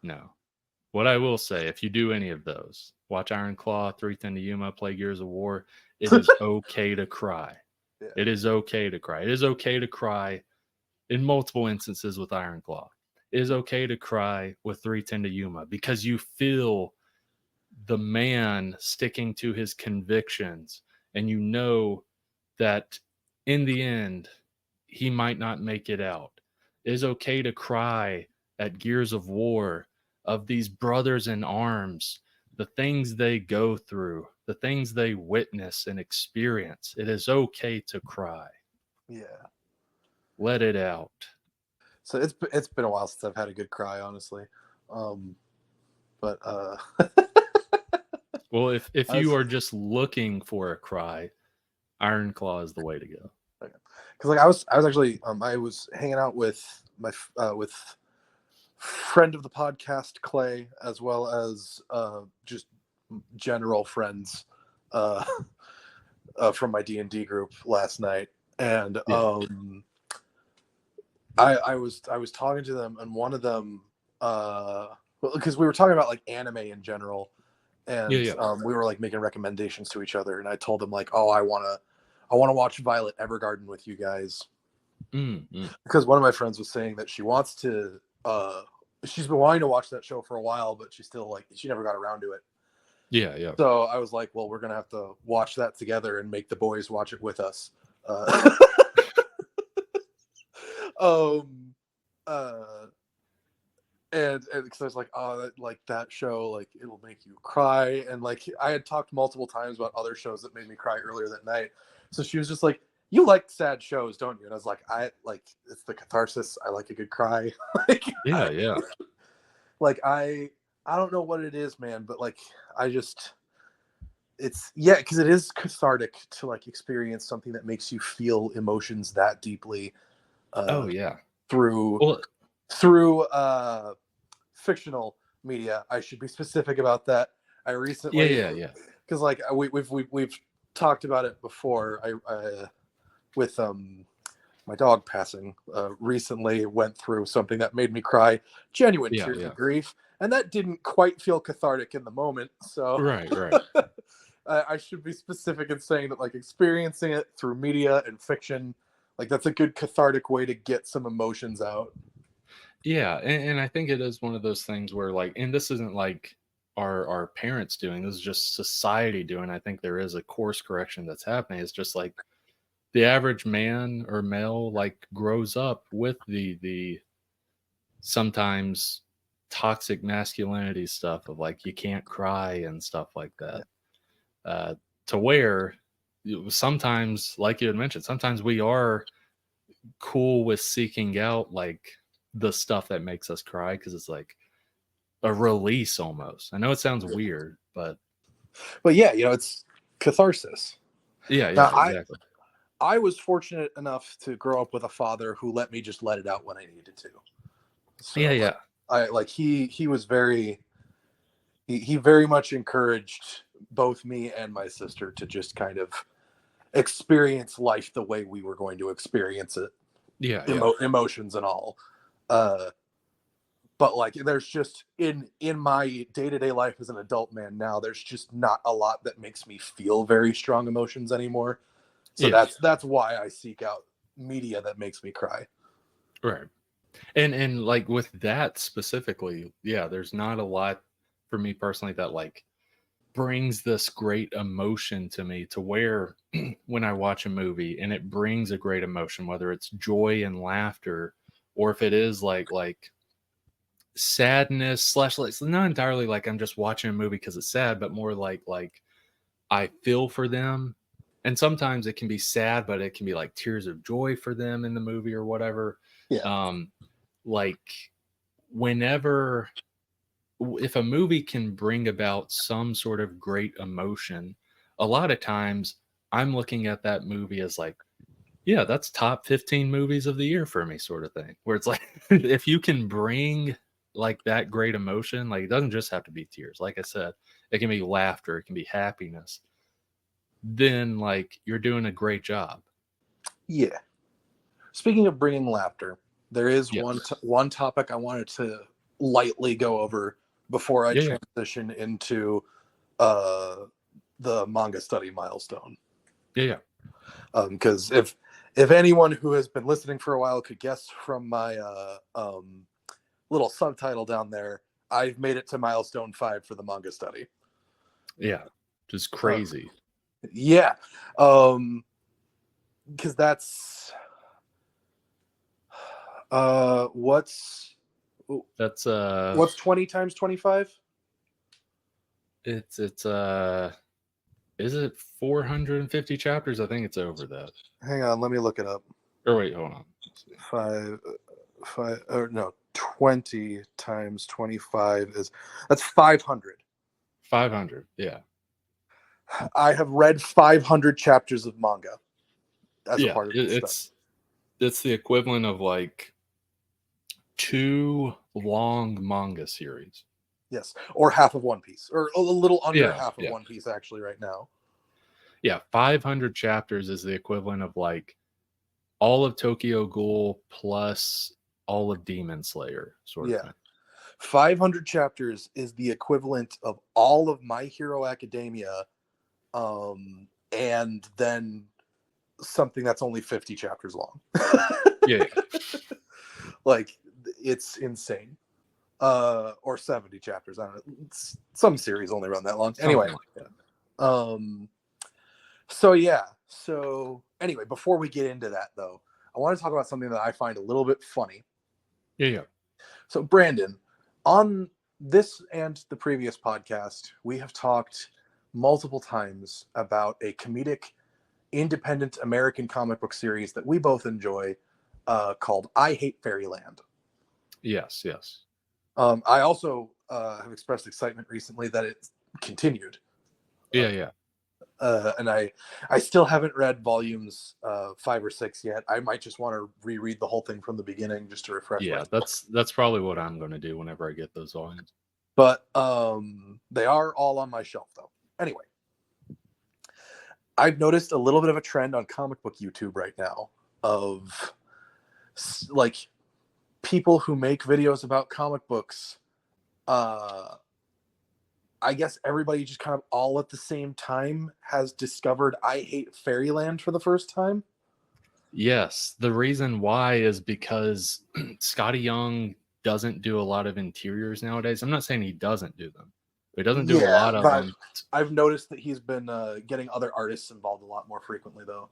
No. What I will say, if you do any of those, watch Iron Claw, 310 to Yuma, play Gears of War, it is okay to cry. Yeah. It is okay to cry. It is okay to cry in multiple instances with Iron Claw. It is okay to cry with 310 to Yuma, because you feel the man sticking to his convictions, and you know that in the end he might not make it out. It is okay to cry at Gears of War, of these brothers in arms, the things they go through, the things they witness and experience. It is okay to cry. Yeah. Let it out. So it's been a while since I've had a good cry, honestly. But Well, if you are just looking for a cry, Iron Claw is the way to go. Okay. Because like I was actually I was hanging out with my with friend of the podcast Clay, as well as just general friends from my D&D group last night, and I was talking to them, and one of them because we were talking about like anime in general, and we were like making recommendations to each other, and I told them like, oh, I want to watch Violet Evergarden with you guys, because one of my friends was saying that she wants to she's been wanting to watch that show for a while, but she never got around to it. Yeah. So I was like, well, we're gonna have to watch that together and make the boys watch it with us. And because I was like, oh, that show, like it'll make you cry, and like I had talked multiple times about other shows that made me cry earlier that night. So she was just like, you like sad shows, don't you? And I was like, I like, it's the catharsis. I like a good cry. Yeah. Like I don't know what it is, man, but like because it is cathartic to like experience something that makes you feel emotions that deeply. Through fictional media. I should be specific about that. I recently, because like we've talked about it before. I with my dog passing recently went through something that made me cry, genuine tears of grief, and that didn't quite feel cathartic in the moment. So right. I should be specific in saying that like experiencing it through media and fiction, like that's a good cathartic way to get some emotions out. Yeah, and I think it is one of those things where like, and this isn't like our parents doing, this is just society doing. I think there is a course correction that's happening. It's just like the average man or male like grows up with the sometimes toxic masculinity stuff of like you can't cry and stuff like that, to where sometimes, like you had mentioned, sometimes we are cool with seeking out like the stuff that makes us cry, because it's like a release almost. I know it sounds weird, but yeah, it's catharsis. Yeah, Now, yeah, exactly. I was fortunate enough to grow up with a father who let me just let it out when I needed to. So, Yeah, yeah. he was very, he very much encouraged both me and my sister to just kind of experience life the way we were going to experience it, Yeah, yeah. emotions and all. But like, there's just in my day-to-day life as an adult man now, there's just not a lot that makes me feel very strong emotions anymore. So Yeah. that's why I seek out media that makes me cry. Right. And like with that specifically, yeah, there's not a lot for me personally that like brings this great emotion to me to where when I watch a movie and it brings a great emotion, whether it's joy and laughter, or if it is like sadness slash like not entirely like I'm just watching a movie because it's sad, but more like I feel for them. And sometimes it can be sad, but it can be like tears of joy for them in the movie or whatever. Yeah. Like whenever if a movie can bring about some sort of great emotion, a lot of times I'm looking at that movie as like, yeah, that's top 15 movies of the year for me, sort of thing. Where it's like, if you can bring like that great emotion, like it doesn't just have to be tears. Like I said, it can be laughter, it can be happiness. Then like you're doing a great job. Yeah. Speaking of bringing laughter, there is Yes. one topic I wanted to lightly go over before I Yeah. transition into the manga study milestone. Yeah. Because if anyone who has been listening for a while could guess from my little subtitle down there, I've made it to milestone 5 for the manga study. Yeah. Just crazy. Yeah. Because that's what's 20 times 25? It's is it 450 chapters? I think it's over that. Hang on, let me look it up. Or wait, hold on. 20 times 25 that's 500. 500. Yeah. I have read 500 chapters of manga as a part of it's the equivalent of like 2 long manga series. Yes, or half of One Piece, or a little under half of yeah. One Piece actually right now. Yeah, 500 chapters is the equivalent of like all of Tokyo Ghoul plus all of Demon Slayer, sort of thing. 500 chapters is the equivalent of all of My Hero Academia, and then something that's only 50 chapters long. Yeah. Like, it's insane. Or 70 chapters. I don't know. Some series only run that long. Anyway. Like that. So anyway, before we get into that though, I want to talk about something that I find a little bit funny. Yeah. So Brandon, on this and the previous podcast, we have talked multiple times about a comedic independent American comic book series that we both enjoy, called I Hate Fairyland. Yes. I also have expressed excitement recently that it continued. Yeah. And I still haven't read volumes 5 or 6 yet. I might just want to reread the whole thing from the beginning just to refresh. Yeah, that's probably what I'm going to do whenever I get those volumes. But they are all on my shelf though. Anyway, I've noticed a little bit of a trend on comic book YouTube right now of like people who make videos about comic books. I guess everybody just kind of all at the same time has discovered I Hate Fairyland for the first time. Yes. The reason why is because Skottie Young doesn't do a lot of interiors nowadays. I'm not saying he doesn't do them, but he doesn't do a lot of them. I've noticed that he's been getting other artists involved a lot more frequently though.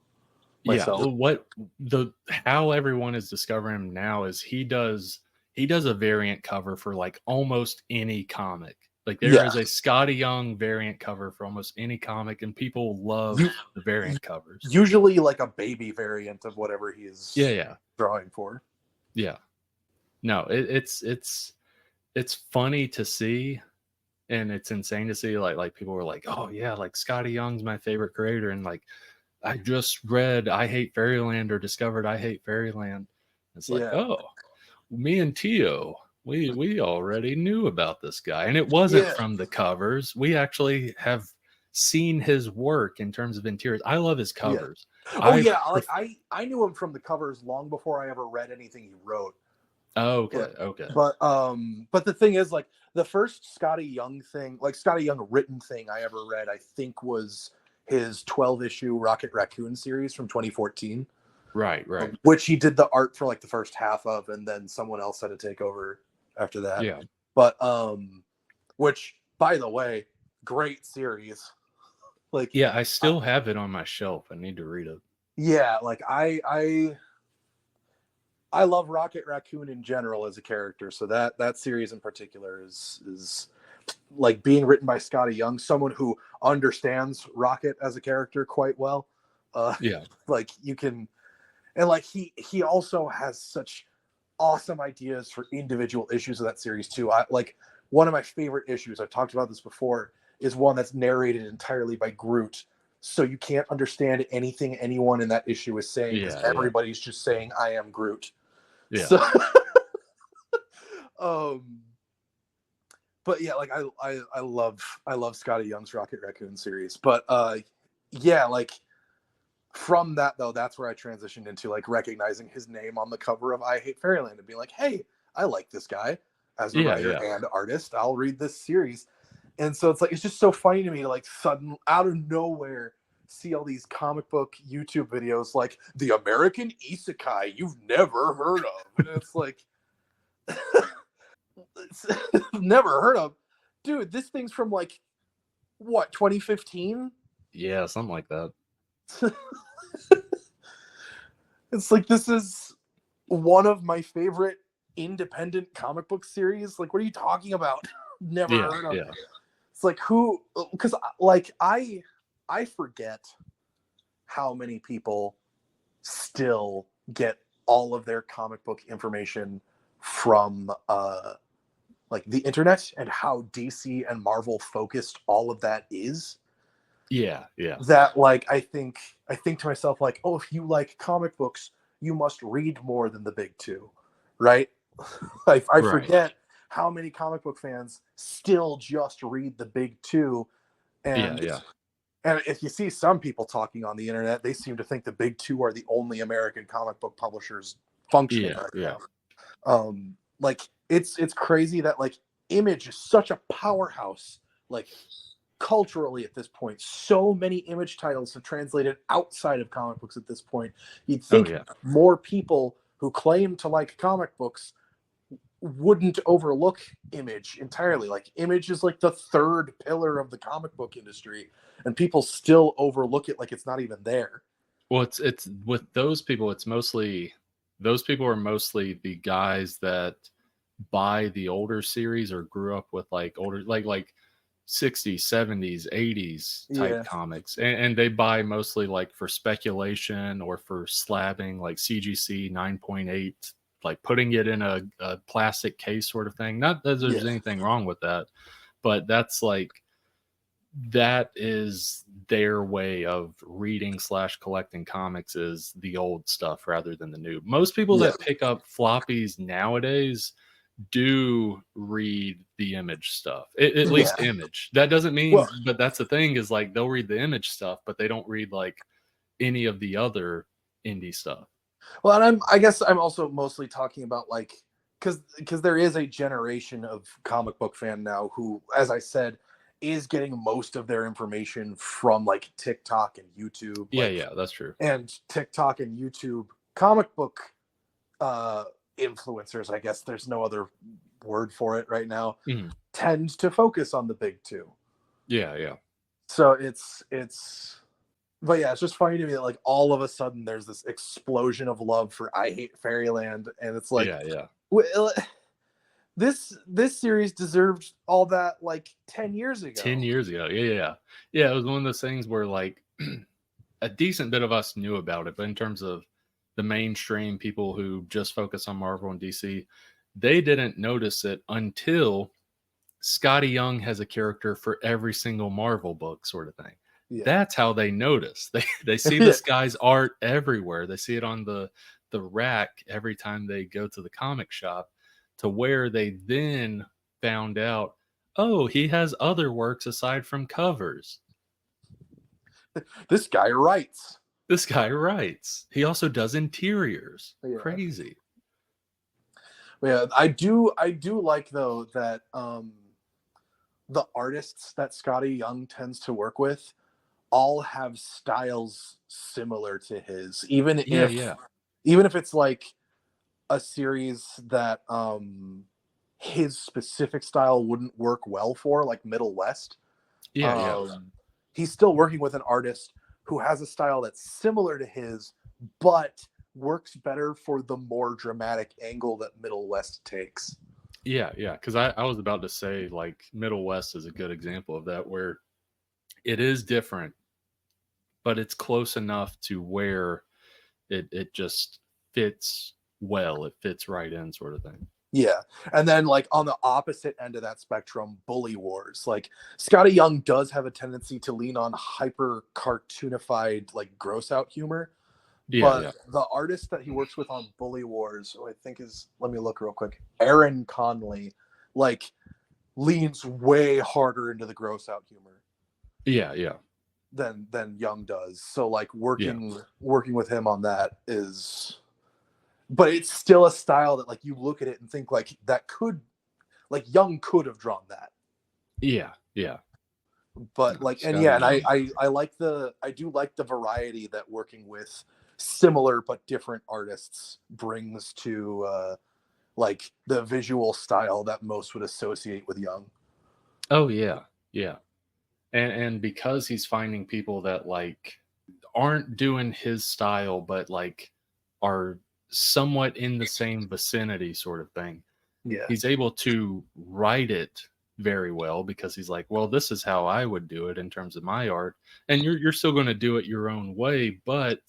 Myself. Yeah. How everyone is discovering him now is he does a variant cover for like almost any comic. Like there is a Skottie Young variant cover for almost any comic, and people love the variant covers. Usually like a baby variant of whatever he's drawing for. Yeah. No, it's funny to see, and it's insane to see like people were like, oh yeah, like Skottie Young's my favorite creator, and like I just read I Hate Fairyland or discovered I Hate Fairyland. It's like, Yeah. oh, me and Teo, we already knew about this guy. And it wasn't Yeah. from the covers. We actually have seen his work in terms of interiors. I love his covers. Oh yeah, like I knew him from the covers long before I ever read anything he wrote. Oh, okay, okay. But the thing is, like, the first Skottie Young thing, like Skottie Young written thing I ever read, I think was his 12-issue Rocket Raccoon series from 2014. Right. Which he did the art for like the first half of, and then someone else had to take over after that. Yeah. But which, by the way, great series. Like, yeah, I still have it on my shelf. I need to read it. Yeah, like I love Rocket Raccoon in general as a character, so that series in particular is like being written by Skottie Young, someone who understands Rocket as a character quite well. Yeah, like you can, and like he also has such awesome ideas for individual issues of that series too. I like one of my favorite issues, I've talked about this before, is one that's narrated entirely by Groot. So you can't understand anything anyone in that issue is saying because everybody's just saying, "I am Groot." Yeah. So, but yeah, like I love Skottie Young's Rocket Raccoon series. But yeah, like from that though, that's where I transitioned into like recognizing his name on the cover of I Hate Fairyland and being like, "Hey, I like this guy as a writer and artist. I'll read this series." And so it's like, it's just so funny to me to like sudden out of nowhere see all these comic book YouTube videos like the American Isekai you've never heard of. And it's like, never heard of. Dude, this thing's from like, what, 2015? Yeah, something like that. It's like, this is one of my favorite independent comic book series. Like, what are you talking about? Never heard of. Yeah. It's like, who, because like I forget how many people still get all of their comic book information from like the internet, and how DC and Marvel focused all of that is. Yeah. That like I think to myself like, oh, if you like comic books, you must read more than the big two, right? I forget how many comic book fans still just read the big two. And and if you see some people talking on the internet, they seem to think the big two are the only American comic book publishers functioning right now. Like it's crazy that like Image is such a powerhouse, like culturally at this point. So many Image titles have translated outside of comic books at this point. You'd think more people who claim to like comic books wouldn't overlook Image entirely. Like Image is like the third pillar of the comic book industry, and people still overlook it like it's not even there. Well, it's with those people, it's mostly those people are mostly the guys that buy the older series or grew up with like older like 60s, 70s, 80s type comics, and they buy mostly like for speculation or for slabbing, like CGC 9.8, like putting it in a plastic case sort of thing. Not that there's anything wrong with that, but that's like, that is their way of reading / collecting comics, is the old stuff rather than the new. Most people that pick up floppies nowadays do read the Image stuff, at least Image. That doesn't mean, but that's the thing, is like they'll read the Image stuff, but they don't read like any of the other indie stuff. Well, and I guess I'm also mostly talking about like, because there is a generation of comic book fan now who, as I said, is getting most of their information from like TikTok and YouTube. Yeah, that's true. And TikTok and YouTube comic book influencers, I guess there's no other word for it right now, tend to focus on the big two. Yeah. So it's but yeah, it's just funny to me that like all of a sudden there's this explosion of love for I Hate Fairyland, and it's like, this series deserved all that like 10 years ago. 10 years ago. Yeah. It was one of those things where like a decent bit of us knew about it, but in terms of the mainstream people who just focus on Marvel and DC, they didn't notice it until Skottie Young has a character for every single Marvel book sort of thing. That's how they notice. They see this guy's art everywhere. They see it on the rack every time they go to the comic shop, to where they then found out, oh, he has other works aside from covers. This guy writes. This guy writes. He also does interiors. Yeah. Crazy. Yeah, I do like though that the artists that Skottie Young tends to work with all have styles similar to his, even if it's like a series that his specific style wouldn't work well for, like Middle West. He's still working with an artist who has a style that's similar to his, but works better for the more dramatic angle that Middle West takes. Yeah, because I was about to say, like, Middle West is a good example of that, where it is different, but it's close enough to where it just fits well. It fits right in, sort of thing. Yeah. And then, like, on the opposite end of that spectrum, Bully Wars. Like, Skottie Young does have a tendency to lean on hyper cartoonified, like, gross out humor. But the artist that he works with on Bully Wars, who I think is, let me look real quick, Aaron Conley, like, leans way harder into the gross out humor. Yeah. Than Young does. So, like, working with him on that is, but it's still a style that, like, you look at it and think, like, that could, like, Young could have drawn that. Yeah. But like, and yeah, and I do like the variety that working with similar but different artists brings to like the visual style that most would associate with Young. Oh yeah. And because he's finding people that, like, aren't doing his style, but, like, are somewhat in the same vicinity, sort of thing. Yeah. He's able to write it very well, because he's like, well, this is how I would do it in terms of my art, and you're still going to do it your own way, but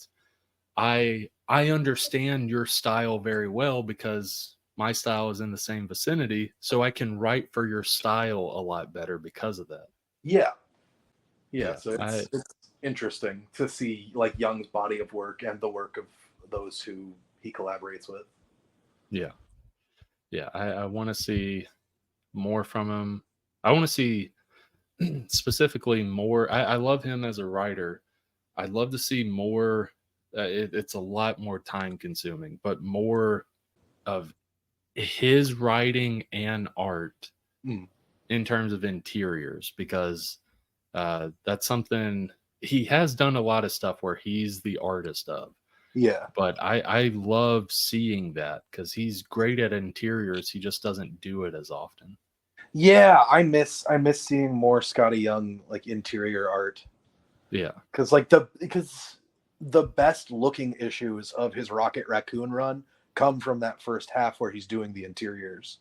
I understand your style very well because my style is in the same vicinity, so I can write for your style a lot better because of that. Yeah, so it's interesting to see, like, Young's body of work and the work of those who he collaborates with. Yeah, I want to see more from him. I want to see specifically more. I love him as a writer. I'd love to see more. It's a lot more time consuming, but more of his writing and art in terms of interiors, because that's something he has done a lot of stuff where he's the artist of. Yeah. But I love seeing that because he's great at interiors. He just doesn't do it as often. Yeah, I miss seeing more Skottie Young, like, interior art. Yeah. Because the best looking issues of his Rocket Raccoon run come from that first half where he's doing the interiors.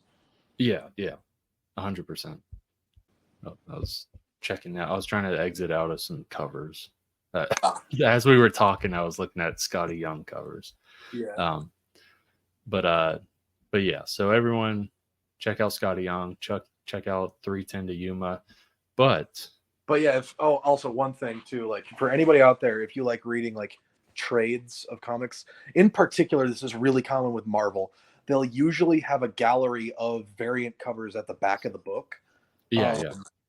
Yeah. 100%. Oh, I was checking out. I was trying to exit out of some covers. As we were talking, I was looking at Skottie Young covers. Yeah. But yeah. So everyone, check out Skottie Young. Check out 310 To Yuma. But yeah. Also one thing too, like, for anybody out there, if you like reading, like, trades of comics, in particular, this is really common with Marvel. They'll usually have a gallery of variant covers at the back of the book. Yeah.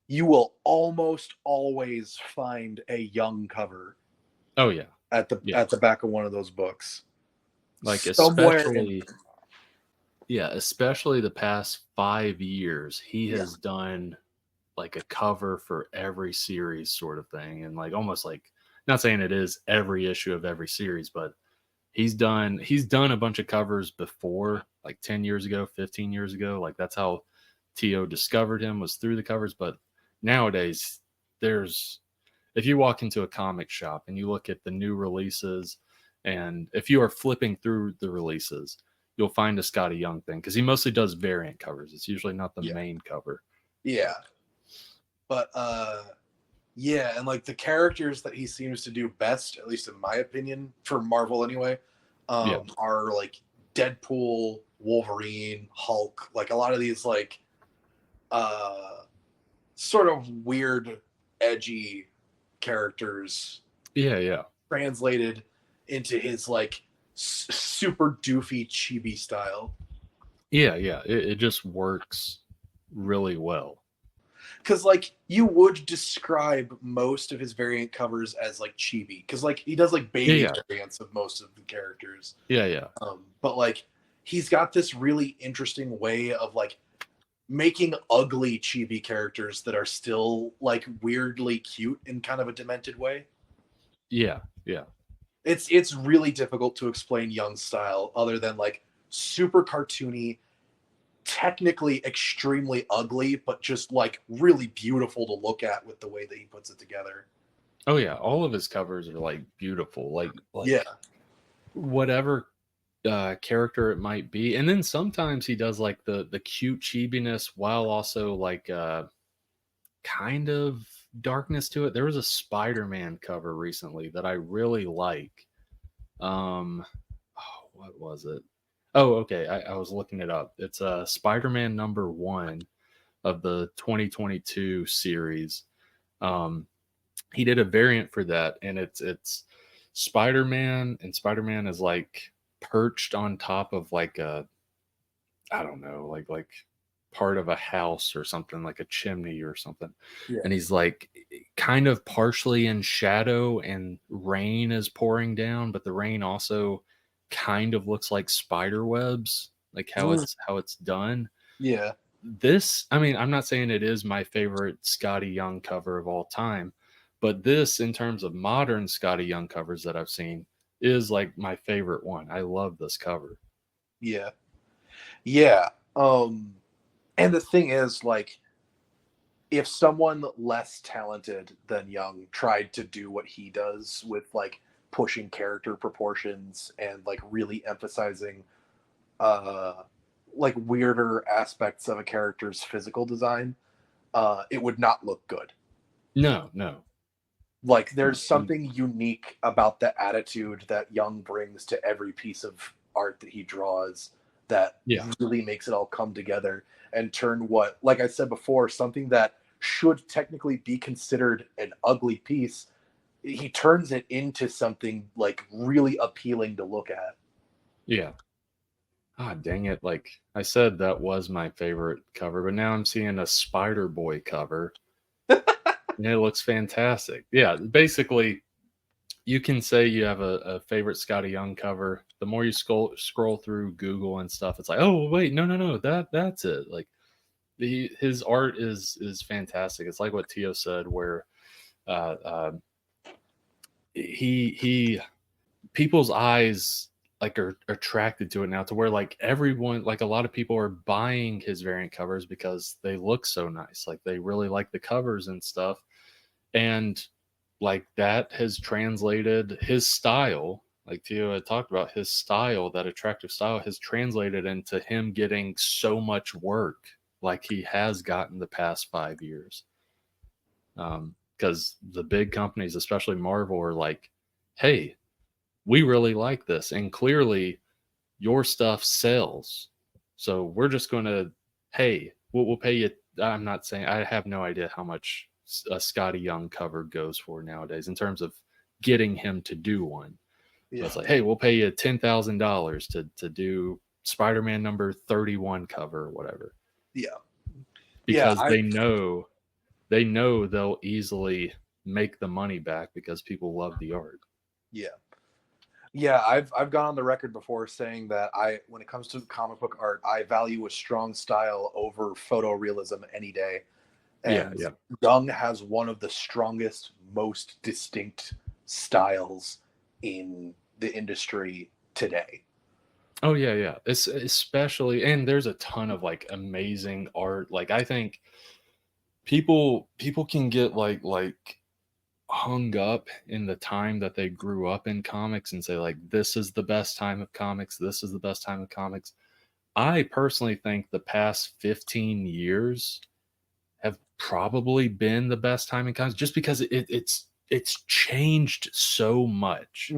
You will almost always find a Young cover. Oh yeah. At the back of one of those books. Like, especially the past 5 years, he has done, like, a cover for every series, sort of thing, and, like, almost, like, not saying it is every issue of every series, but he's done a bunch of covers before, like 10 years ago, 15 years ago. Like, that's how Teo discovered him, was through the covers. But nowadays, if you walk into a comic shop and you look at the new releases, and if you are flipping through the releases, you'll find a Skottie Young thing, because he mostly does variant covers. It's usually not the main cover. Yeah. But yeah, and, like, the characters that he seems to do best, at least in my opinion, for Marvel anyway, are, like, Deadpool, Wolverine, Hulk, like, a lot of these, like, sort of weird, edgy characters Yeah. translated into his like super doofy chibi style. Yeah. It just works really well. Because like you would describe most of his variant covers as like chibi, because like he does like baby variants of most of the characters. Yeah. But like he's got this really interesting way of like making ugly chibi characters that are still like weirdly cute in kind of a demented way. Yeah. It's really difficult to explain Young's style other than like super cartoony, technically extremely ugly, but just like really beautiful to look at with the way that he puts it together. Oh yeah, all of his covers are like beautiful, like yeah, whatever character it might be. And then sometimes he does like the cute chibiness while also like kind of darkness to it. There was a Spider-Man cover recently that I really like. What was it? Oh, okay. I was looking it up. It's Spider-Man #1 of the 2022 series. He did a variant for that, and it's Spider-Man, and Spider-Man is like perched on top of like a, I don't know, like part of a house or something, like a chimney or something. Yeah. And he's like kind of partially in shadow, and rain is pouring down, but the rain also kind of looks like spider webs, like how it's done. Yeah. This, I mean, I'm not saying it is my favorite Skottie Young cover of all time, but this, in terms of modern Skottie Young covers that I've seen, is like my favorite one. I love this cover. Yeah. And the thing is, like, if someone less talented than Young tried to do what he does with like pushing character proportions and like really emphasizing like weirder aspects of a character's physical design, it would not look good. No. Like there's something unique about the attitude that Young brings to every piece of art that he draws that really makes it all come together and turn what, like I said before, something that should technically be considered an ugly piece, he turns it into something like really appealing to look at. Yeah. Ah, dang it. Like I said, that was my favorite cover, but now I'm seeing a Spider Boy cover. And it looks fantastic. Yeah, basically, you can say you have a favorite Skottie Young cover. The more you scroll through Google and stuff, it's like, oh wait, no, that's it. Like his art is fantastic. It's like what Teo said, where he people's eyes like are attracted to it now, to where like everyone, like a lot of people are buying his variant covers because they look so nice. Like they really like the covers and stuff. And like that has translated his style, like Teo had talked about, his style, that attractive style has translated into him getting so much work like he has gotten the past 5 years. Because the big companies, especially Marvel, are like, hey, we really like this, and clearly your stuff sells, so we're just going to, hey, we'll pay you. I'm not saying, I have no idea how much a Skottie Young cover goes for nowadays in terms of getting him to do one. So it's like, hey, we'll pay you $10,000 to do Spider-Man #31 cover or whatever. Yeah, because they know they'll easily make the money back because people love the art. Yeah, I've gone on the record before saying that when it comes to comic book art, I value a strong style over photorealism any day. And Young has one of the strongest, most distinct styles in the industry today. Oh yeah. It's especially, and there's a ton of like amazing art. Like I think people can get like hung up in the time that they grew up in comics and say like, this is the best time of comics, this is the best time of comics. I personally think the past 15 years have probably been the best time in comics, just because it's changed so much.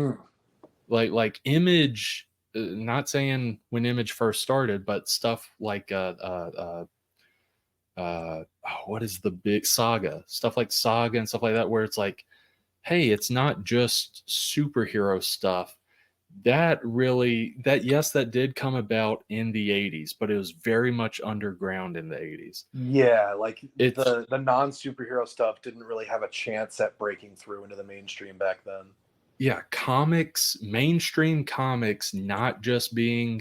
Like Image, not saying when Image first started, but stuff like what is the big Saga, stuff like Saga and stuff like that, where it's like hey, it's not just superhero stuff. That did come about in the 80s, but it was very much underground in the 80s. Yeah, like It's the non-superhero stuff didn't really have a chance at breaking through into the mainstream back then. yeah, comics, mainstream comics, not just being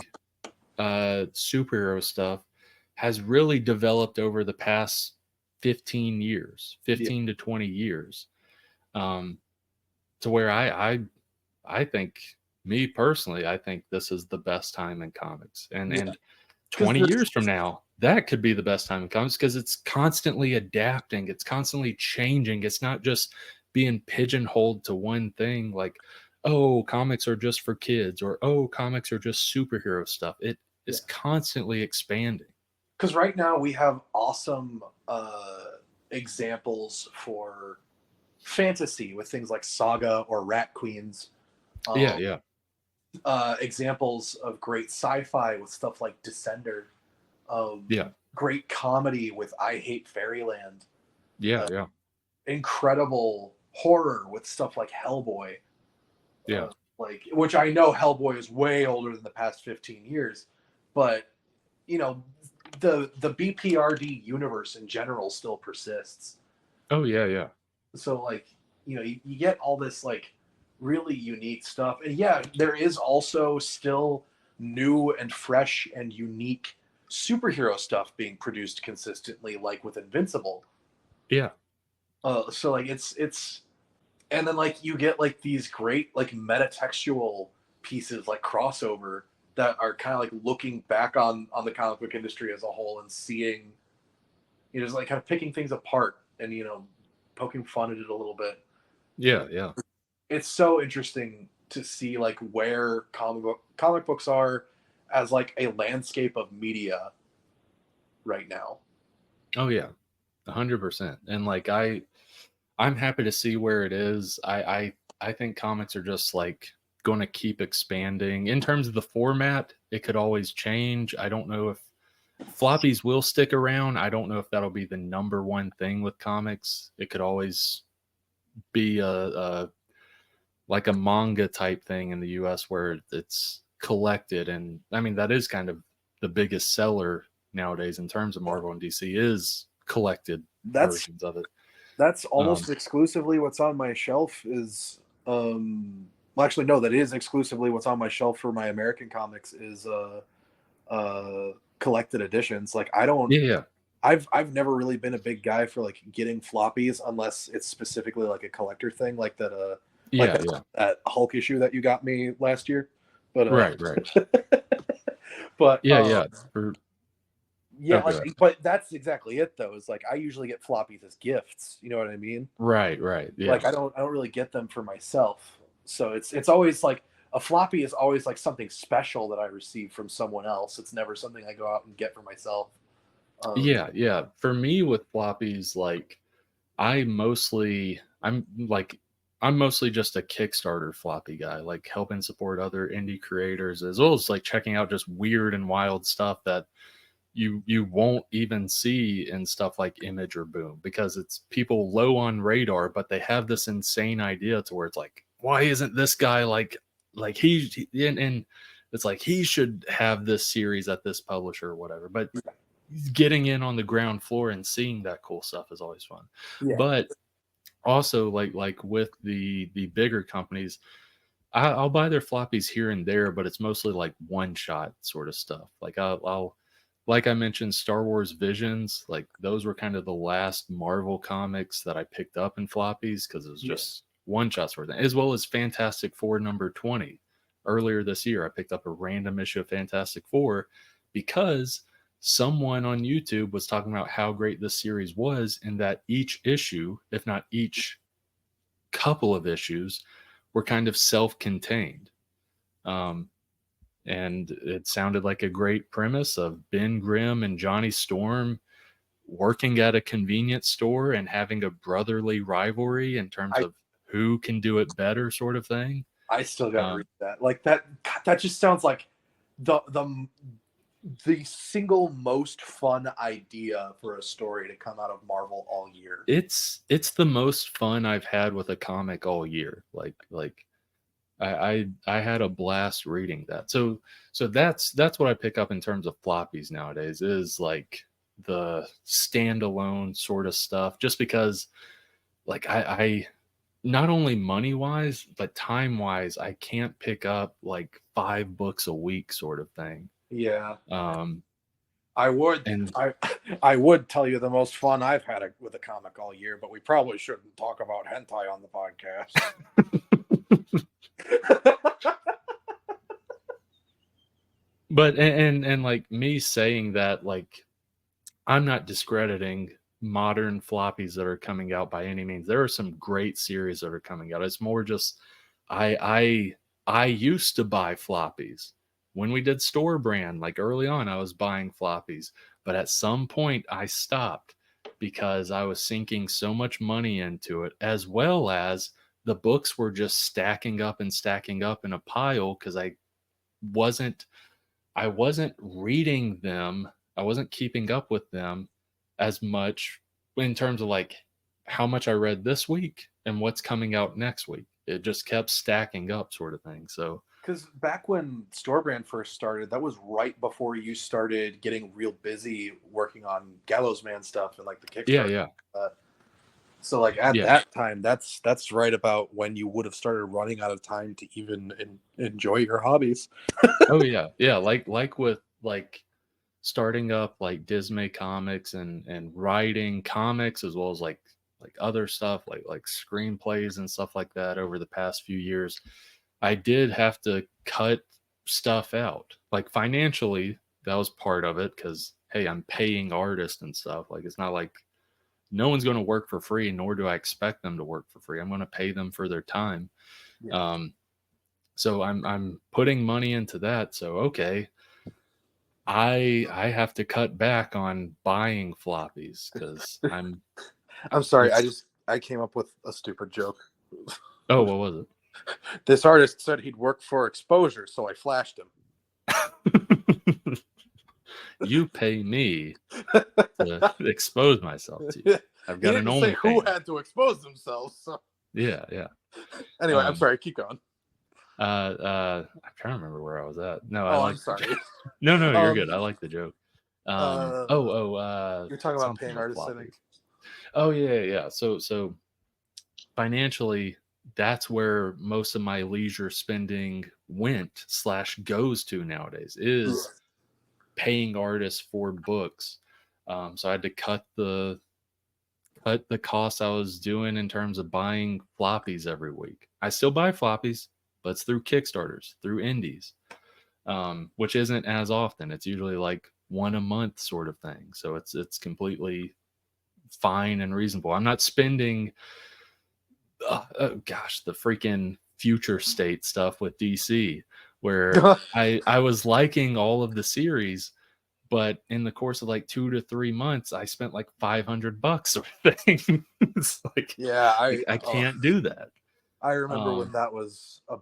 superhero stuff, has really developed over the past 15 years, 15 to 20 years. To where I think, me personally, I think this is the best time in comics. And 20 years from now, that could be the best time in comics because it's constantly adapting, it's constantly changing. It's not just being pigeonholed to one thing, like, oh, comics are just for kids, or oh, comics are just superhero stuff. It is constantly expanding. Because right now we have awesome examples for fantasy with things like Saga or Rat Queens. Yeah. Examples of great sci-fi with stuff like Descender. Yeah. Great comedy with I Hate Fairyland. Yeah. Incredible horror with stuff like Hellboy. Yeah. Like, which I know Hellboy is way older than the past 15 years, but you know, the BPRD universe in general still persists. Oh yeah. So like, you know, you get all this like really unique stuff, and yeah, there is also still new and fresh and unique superhero stuff being produced consistently, like with Invincible. Yeah. So like it's and then like you get like these great like metatextual pieces like Crossover that are kind of like looking back on the comic book industry as a whole and seeing, you know, just like kind of picking things apart and, you know, poking fun at it a little bit. Yeah. It's so interesting to see like where comic books are as like a landscape of media right now. Oh yeah, 100%. And like I'm happy to see where it is. I think comics are just like going to keep expanding. In terms of the format, it could always change. I don't know if floppies will stick around. I don't know if that'll be the number one thing with comics. It could always be a like a manga type thing in the US where it's collected. And I mean, that is kind of the biggest seller nowadays in terms of Marvel and DC is collected versions of it. That's almost exclusively what's on my shelf is well, actually no, that is exclusively what's on my shelf for my American comics is collected editions. Like I don't I've never really been a big guy for like getting floppies unless it's specifically like a collector thing, like that that Hulk issue that you got me last year. But right. But but that's exactly it though. Is like I usually get floppies as gifts. You know what I mean? Right. Yeah. Like I don't really get them for myself. So it's always like a floppy is always like something special that I receive from someone else. It's never something I go out and get for myself. Yeah. For me with floppies, like I'm mostly just a Kickstarter floppy guy, like helping support other indie creators as well as like checking out just weird and wild stuff that you won't even see in stuff like Image or Boom because it's people low on radar, but they have this insane idea to where it's like, why isn't this guy like and it's like he should have this series at this publisher or whatever. But getting in on the ground floor and seeing that cool stuff is always fun. Yeah. But also like with the bigger companies, I'll buy their floppies here and there, but it's mostly like one shot sort of stuff. Like I'll like I mentioned, Star Wars Visions, like those were kind of the last Marvel comics that I picked up in floppies because it was just one shots worth, as well as Fantastic Four number 20. Earlier this year, I picked up a random issue of Fantastic Four because someone on YouTube was talking about how great this series was and that each issue, if not each couple of issues, were kind of self-contained. And it sounded like a great premise of Ben Grimm and Johnny Storm working at a convenience store and having a brotherly rivalry in terms of who can do it better sort of thing. I still got to read that. Like that just sounds like the the single most fun idea for a story to come out of Marvel all year. It's the most fun I've had with a comic all year. Like I had a blast reading that. So that's what I pick up in terms of floppies nowadays, is like the standalone sort of stuff, just because like I not only money wise but time wise, I can't pick up like 5 books a week sort of thing. Yeah. Um I would and I would tell you the most fun I've had with a comic all year, but we probably shouldn't talk about hentai on the podcast. but and like me saying that, like, I'm not discrediting modern floppies that are coming out by any means. There are some great series that are coming out. It's more just I used to buy floppies when we did store brand. Like early on, I was buying floppies, but at some point I stopped because I was sinking so much money into it, as well as the books were just stacking up in a pile because I wasn't reading them. I wasn't keeping up with them as much in terms of like how much I read this week and what's coming out next week. It just kept stacking up, sort of thing. So, because back when Store Brand first started, that was right before you started getting real busy working on Gallows Man stuff and like the Kickstarter. yeah. So like at that time, that's right about when you would have started running out of time to even enjoy your hobbies. Oh yeah. Like with like starting up like Dismay Comics and writing comics, as well as like other stuff like screenplays and stuff like that over the past few years. I did have to cut stuff out. Like financially, that was part of it, because hey, I'm paying artists and stuff. Like it's not like no one's going to work for free, nor do I expect them to work for free. I'm going to pay them for their time. Yeah. So I'm putting money into that. So okay, I have to cut back on buying floppies because I'm sorry, I came up with a stupid joke. Oh, what was it? This artist said he'd work for exposure, so I flashed him. You pay me to expose myself to you. I've got an say who had to expose themselves. So. Yeah. Anyway, I'm sorry. Keep going. I'm trying to remember where I was at. No, I'm sorry. No, you're good. I like the joke. You're talking about paying artists, I think. Oh yeah. So financially, that's where most of my leisure spending goes to nowadays, is paying artists for books. So I had to cut the costs I was doing in terms of buying floppies every week. I still buy floppies, but it's through Kickstarters, through indies, which isn't as often. It's usually like one a month sort of thing. So it's completely fine and reasonable. I'm not spending, the freaking future state stuff with DC, where I was liking all of the series, but in the course of like 2 to 3 months, I spent like $500 sort of thing. It's like, yeah, I can't do that. I remember when that was a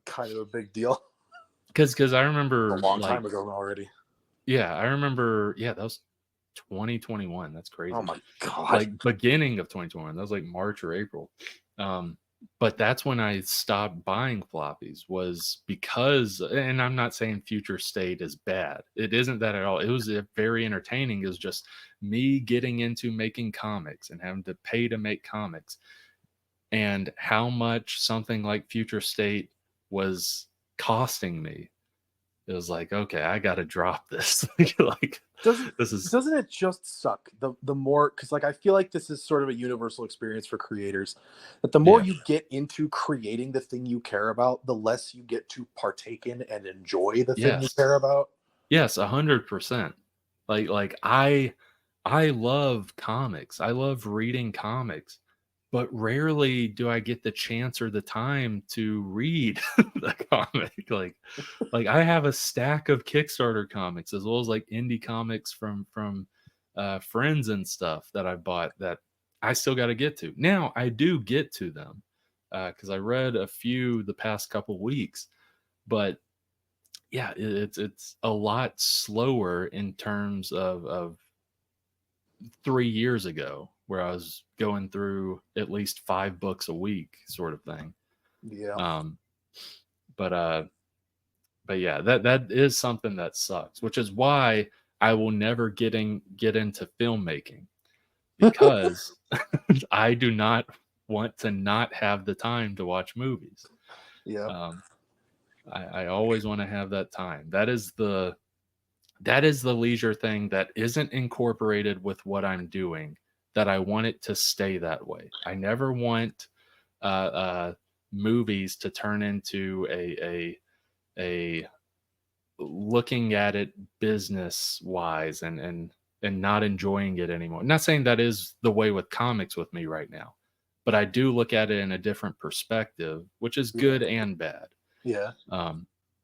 kind of a big deal. Because I remember a long time ago already. Yeah, I remember. Yeah, that was 2021. That's crazy. Oh my god! Like beginning of 2021. That was like March or April. But that's when I stopped buying floppies, was because, and I'm not saying Future State is bad. It isn't that at all. It was very entertaining. It was just me getting into making comics and having to pay to make comics, and how much something like Future State was costing me. It was like, okay, I got to drop this. Like, doesn't it just suck the more, because like I feel like this is sort of a universal experience for creators, that the more you get into creating the thing you care about, the less you get to partake in and enjoy the thing you care about. Yes, 100%. Like I love comics. I love reading comics, but rarely do I get the chance or the time to read the comic. Like I have a stack of Kickstarter comics, as well as like indie comics from friends and stuff that I bought that I still got to get to. Now I do get to them because I read a few the past couple weeks, but yeah, it's a lot slower in terms of 3 years ago, where I was going through at least 5 books a week, sort of thing. Yeah. Um, but yeah, that is something that sucks, which is why I will never get into filmmaking, because I do not want to not have the time to watch movies. Yeah. I always want to have that time. That is the leisure thing that isn't incorporated with what I'm doing, that I want it to stay that way. I never want movies to turn into a looking at it business wise and not enjoying it anymore. I'm not saying that is the way with comics with me right now, but I do look at it in a different perspective, which is good and bad. Yeah.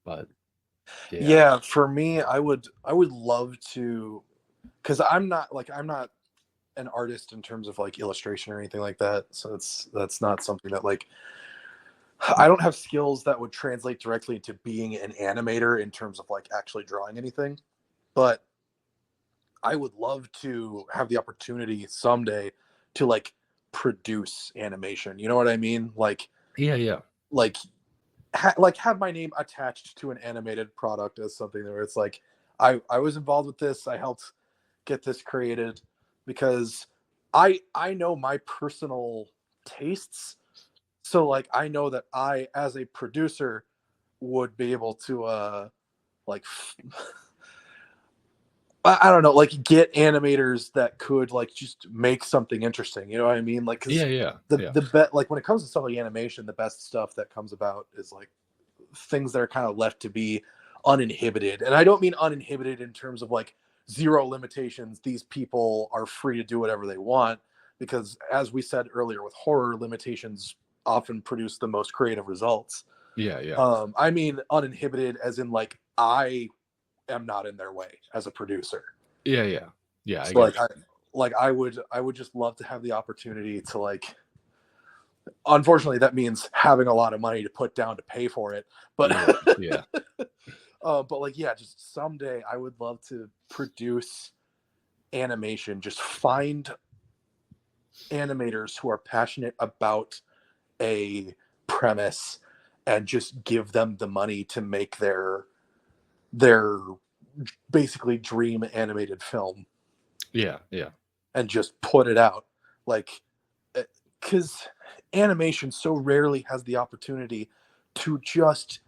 But yeah, for me, I would love to, because I'm not an artist in terms of like illustration or anything like that. So that's not something that like, I don't have skills that would translate directly to being an animator in terms of like actually drawing anything. But I would love to have the opportunity someday to like produce animation. You know what I mean? Like, yeah. like have my name attached to an animated product as something where it's like, I was involved with this. I helped get this created, because I know my personal tastes. So like, I know that I, as a producer, would be able to like I don't know, like get animators that could like just make something interesting. You know what I mean? Like, cause Yeah. the bet, like when it comes to stuff like animation, the best stuff that comes about is like things that are kind of left to be uninhibited. And I don't mean uninhibited in terms of like zero limitations. These people are free to do whatever they want, because as we said earlier, with horror, limitations often produce the most creative results. Yeah. I mean uninhibited as in like, I am not in their way as a producer. Yeah. So I would just love to have the opportunity to like, unfortunately that means having a lot of money to put down to pay for it, but yeah. but like, yeah, just someday I would love to produce animation, just find animators who are passionate about a premise and just give them the money to make their basically dream animated film. Yeah. And just put it out, like, because animation so rarely has the opportunity to just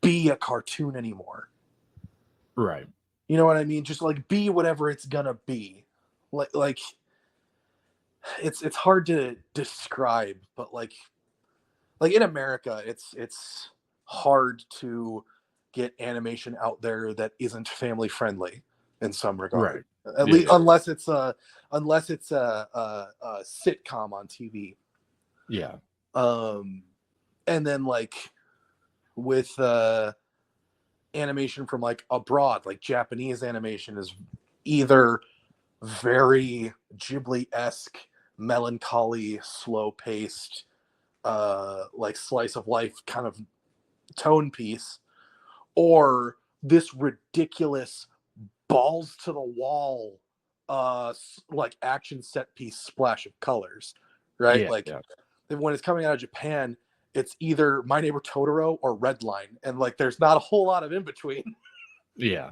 be a cartoon anymore. Right. You know what I mean? Just like be whatever it's gonna be. Like it's hard to describe, but like in America, it's hard to get animation out there that isn't family friendly in some regard. Right. At least unless it's a sitcom on TV. Yeah. And then like with animation from like abroad, like Japanese animation is either very Ghibli-esque, melancholy, slow-paced, like slice of life kind of tone piece, or this ridiculous balls to the wall like action set piece splash of colors, right? Yeah, like yeah. when it's coming out of Japan, it's either My Neighbor Totoro or Redline, and like there's not a whole lot of in between. Yeah.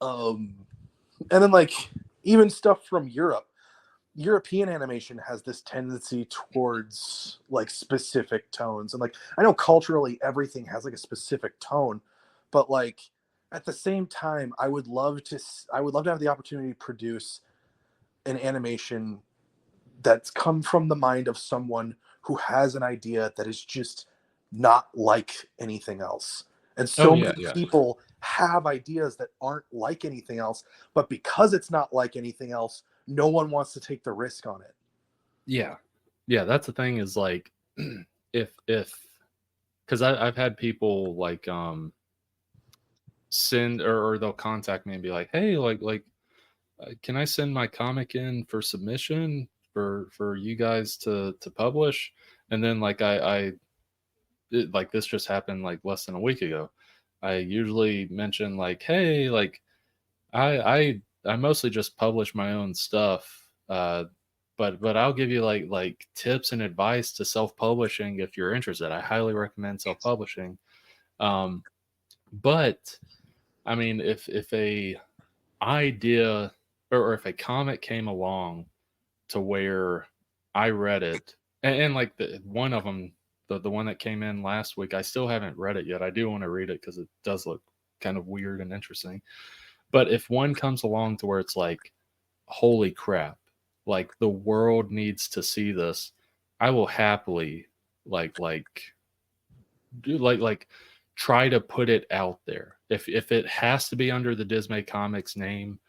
And then like even stuff from European animation has this tendency towards like specific tones, and like I know culturally everything has like a specific tone, but like at the same time I would love to have the opportunity to produce an animation that's come from the mind of someone who has an idea that is just not like anything else. And so many people have ideas that aren't like anything else, but because it's not like anything else, no one wants to take the risk on it. Yeah. That's the thing, is like, if because I've had people like send or they'll contact me and be like, hey, can I send my comic in for submission for you guys to publish? And then like I like this just happened like less than a week ago. I usually mention like, hey, like I mostly just publish my own stuff. But I'll give you like tips and advice to self-publishing if you're interested. I highly recommend self-publishing. But I mean, if a idea or if a comic came along to where I read it, and like the one of them, the one that came in last week, I still haven't read it yet. I do want to read it because it does look kind of weird and interesting. But if one comes along to where it's like, holy crap, like the world needs to see this, I will happily do like try to put it out there. If it has to be under the Dismay Comics name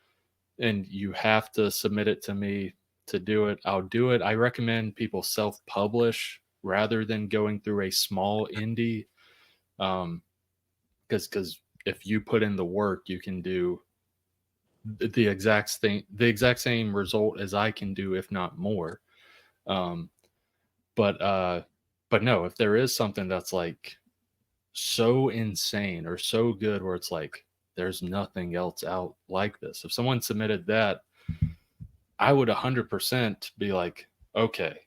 and you have to submit it to me to do it, I'll do it. I recommend people self-publish rather than going through a small indie. Because if you put in the work, you can do the exact same result as I can do, if not more. But no, if there is something that's like so insane or so good where it's like there's nothing else out like this, if someone submitted that, I would 100% be like, okay,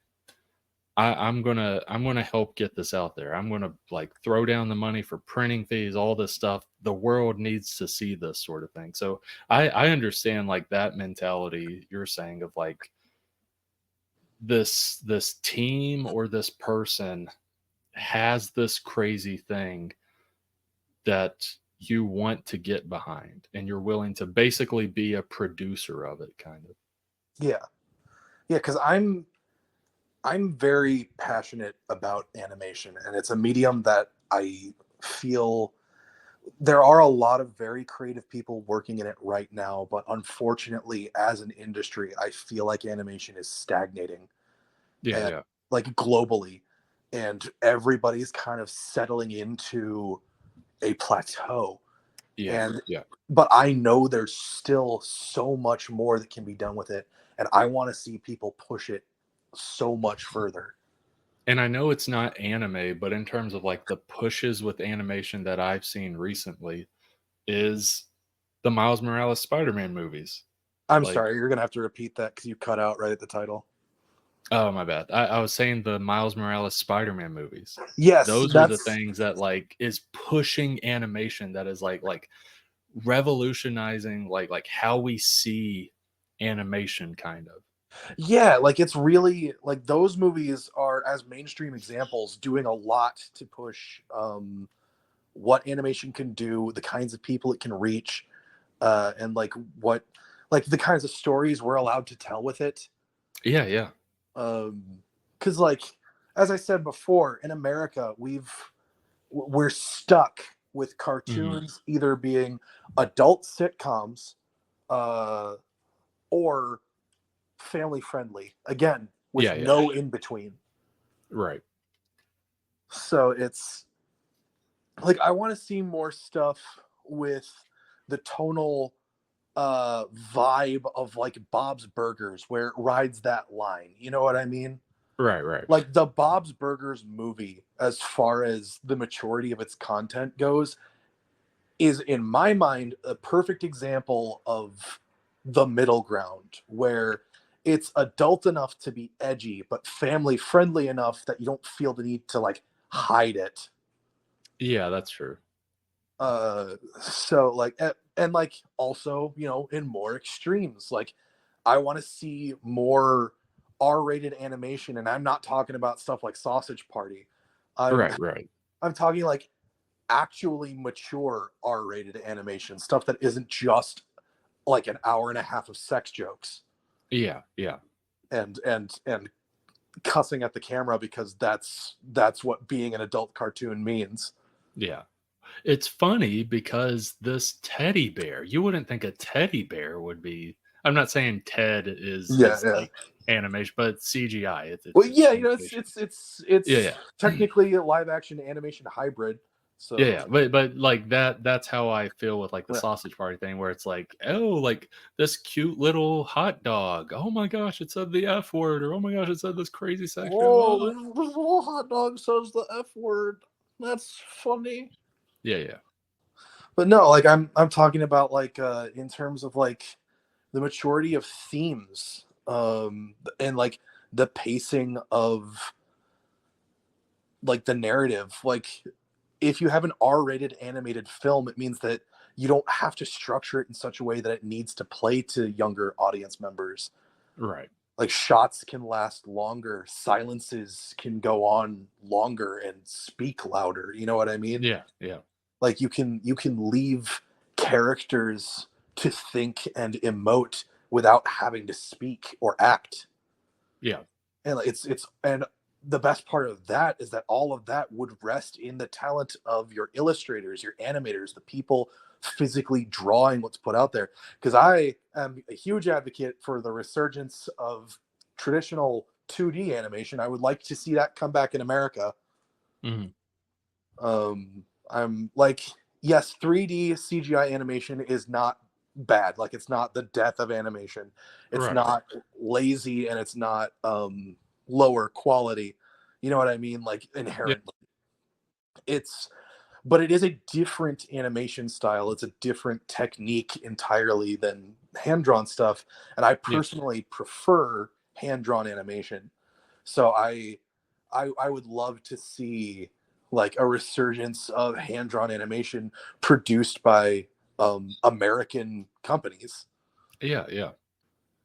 I'm gonna help get this out there. I'm gonna like throw down the money for printing fees, all this stuff. The world needs to see this sort of thing. So I understand like that mentality you're saying of like this team or this person has this crazy thing that you want to get behind and you're willing to basically be a producer of it, kind of. Yeah, because I'm very passionate about animation, and it's a medium that I feel there are a lot of very creative people working in it right now, but unfortunately, as an industry, I feel like animation is stagnating. Yeah. Like globally, and everybody's kind of settling into a plateau. Yeah. But I know there's still so much more that can be done with it, and I want to see people push it so much further. And I know it's not anime, but in terms of like the pushes with animation that I've seen recently is the Miles Morales Spider-Man movies. I'm sorry, you're gonna have to repeat that because you cut out right at the title. Oh, my bad. I was saying the Miles Morales Spider-Man movies. Yes, those are the things that like is pushing animation, that is like revolutionizing like how we see animation, kind of. Yeah, like it's really like those movies are, as mainstream examples, doing a lot to push what animation can do, the kinds of people it can reach, and like what like the kinds of stories we're allowed to tell with it. Yeah. Because like as I said before, in America we're stuck with cartoons either being adult sitcoms or family friendly, again, with no in between. Right. So it's like I want to see more stuff with the tonal vibe of like Bob's Burgers, where it rides that line. You know what I mean? Right. Like the Bob's Burgers movie, as far as the maturity of its content goes, is in my mind a perfect example of the middle ground, where it's adult enough to be edgy, but family friendly enough that you don't feel the need to like hide it. Yeah, that's true. So like, and like also, you know, in more extremes, like I want to see more R-rated animation, and I'm not talking about stuff like Sausage Party. Right. I'm talking like actually mature R-rated animation, stuff that isn't just like an hour and a half of sex jokes. Yeah. And cussing at the camera, because that's what being an adult cartoon means. Yeah. It's funny because this teddy bear, you wouldn't think a teddy bear would be. I'm not saying Ted is like animation, but CGI. It's technically a live action animation hybrid. So but like that's how I feel with like the Sausage Party thing, where it's like, oh, like this cute little hot dog. Oh my gosh, it said the F word, or oh my gosh, it said this crazy section. Whoa, this little hot dog says the F word. that's funny. Yeah. But no, like I'm talking about like in terms of like the maturity of themes, and like the pacing of like the narrative. Like if you have an R-rated animated film, it means that you don't have to structure it in such a way that it needs to play to younger audience members. Right. Like shots can last longer, silences can go on longer and speak louder. You know what I mean? Yeah. Like you can leave characters to think and emote without having to speak or act. Yeah. And it's and the best part of that is that all of that would rest in the talent of your illustrators, your animators, the people physically drawing what's put out there. Because I am a huge advocate for the resurgence of traditional 2D animation. I would like to see that come back in America. I'm like, yes, 3D CGI animation is not bad. Like it's not the death of animation. It's not lazy, and it's not lower quality. You know what I mean? Like inherently. But it is a different animation style. It's a different technique entirely than hand-drawn stuff. And I personally prefer hand-drawn animation. So I would love to see like a resurgence of hand-drawn animation produced by American companies. Yeah.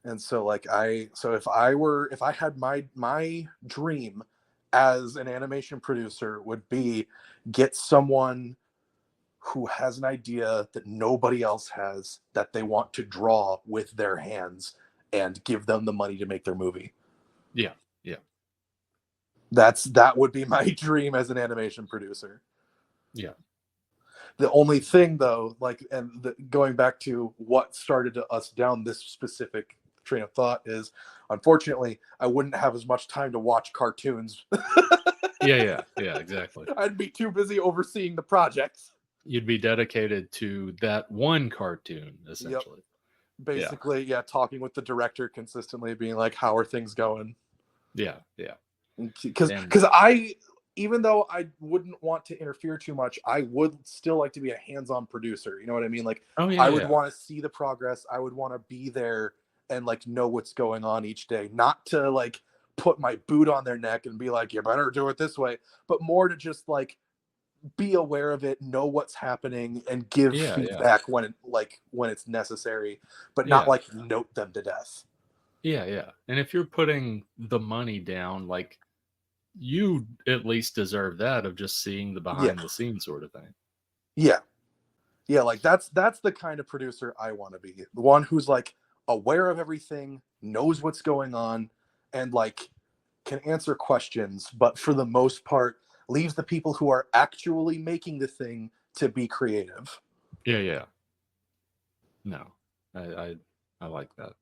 And so like if I had my dream as an animation producer would be get someone who has an idea that nobody else has that they want to draw with their hands and give them the money to make their movie. Yeah. That would be my dream as an animation producer. Yeah. The only thing though, like, going back to what started us down this specific train of thought is, unfortunately, I wouldn't have as much time to watch cartoons. Yeah, exactly. I'd be too busy overseeing the projects. You'd be dedicated to that one cartoon, essentially. Basically, yeah, talking with the director consistently, being like, how are things going? Yeah. Because even though I wouldn't want to interfere too much, I would still like to be a hands-on producer. You know what I mean? Like, I would want to see the progress. I would want to be there and like know what's going on each day, not to like put my boot on their neck and be like, you better do it this way, but more to just like be aware of it, know what's happening, and give feedback when it's necessary, but not like note them to death. Yeah. And if you're putting the money down, like, you at least deserve that of just seeing the behind the scenes sort of thing. Yeah, like that's the kind of producer I want to be. The one who's like aware of everything, knows what's going on, and like can answer questions, but for the most part leaves the people who are actually making the thing to be creative. Yeah. No, I like that.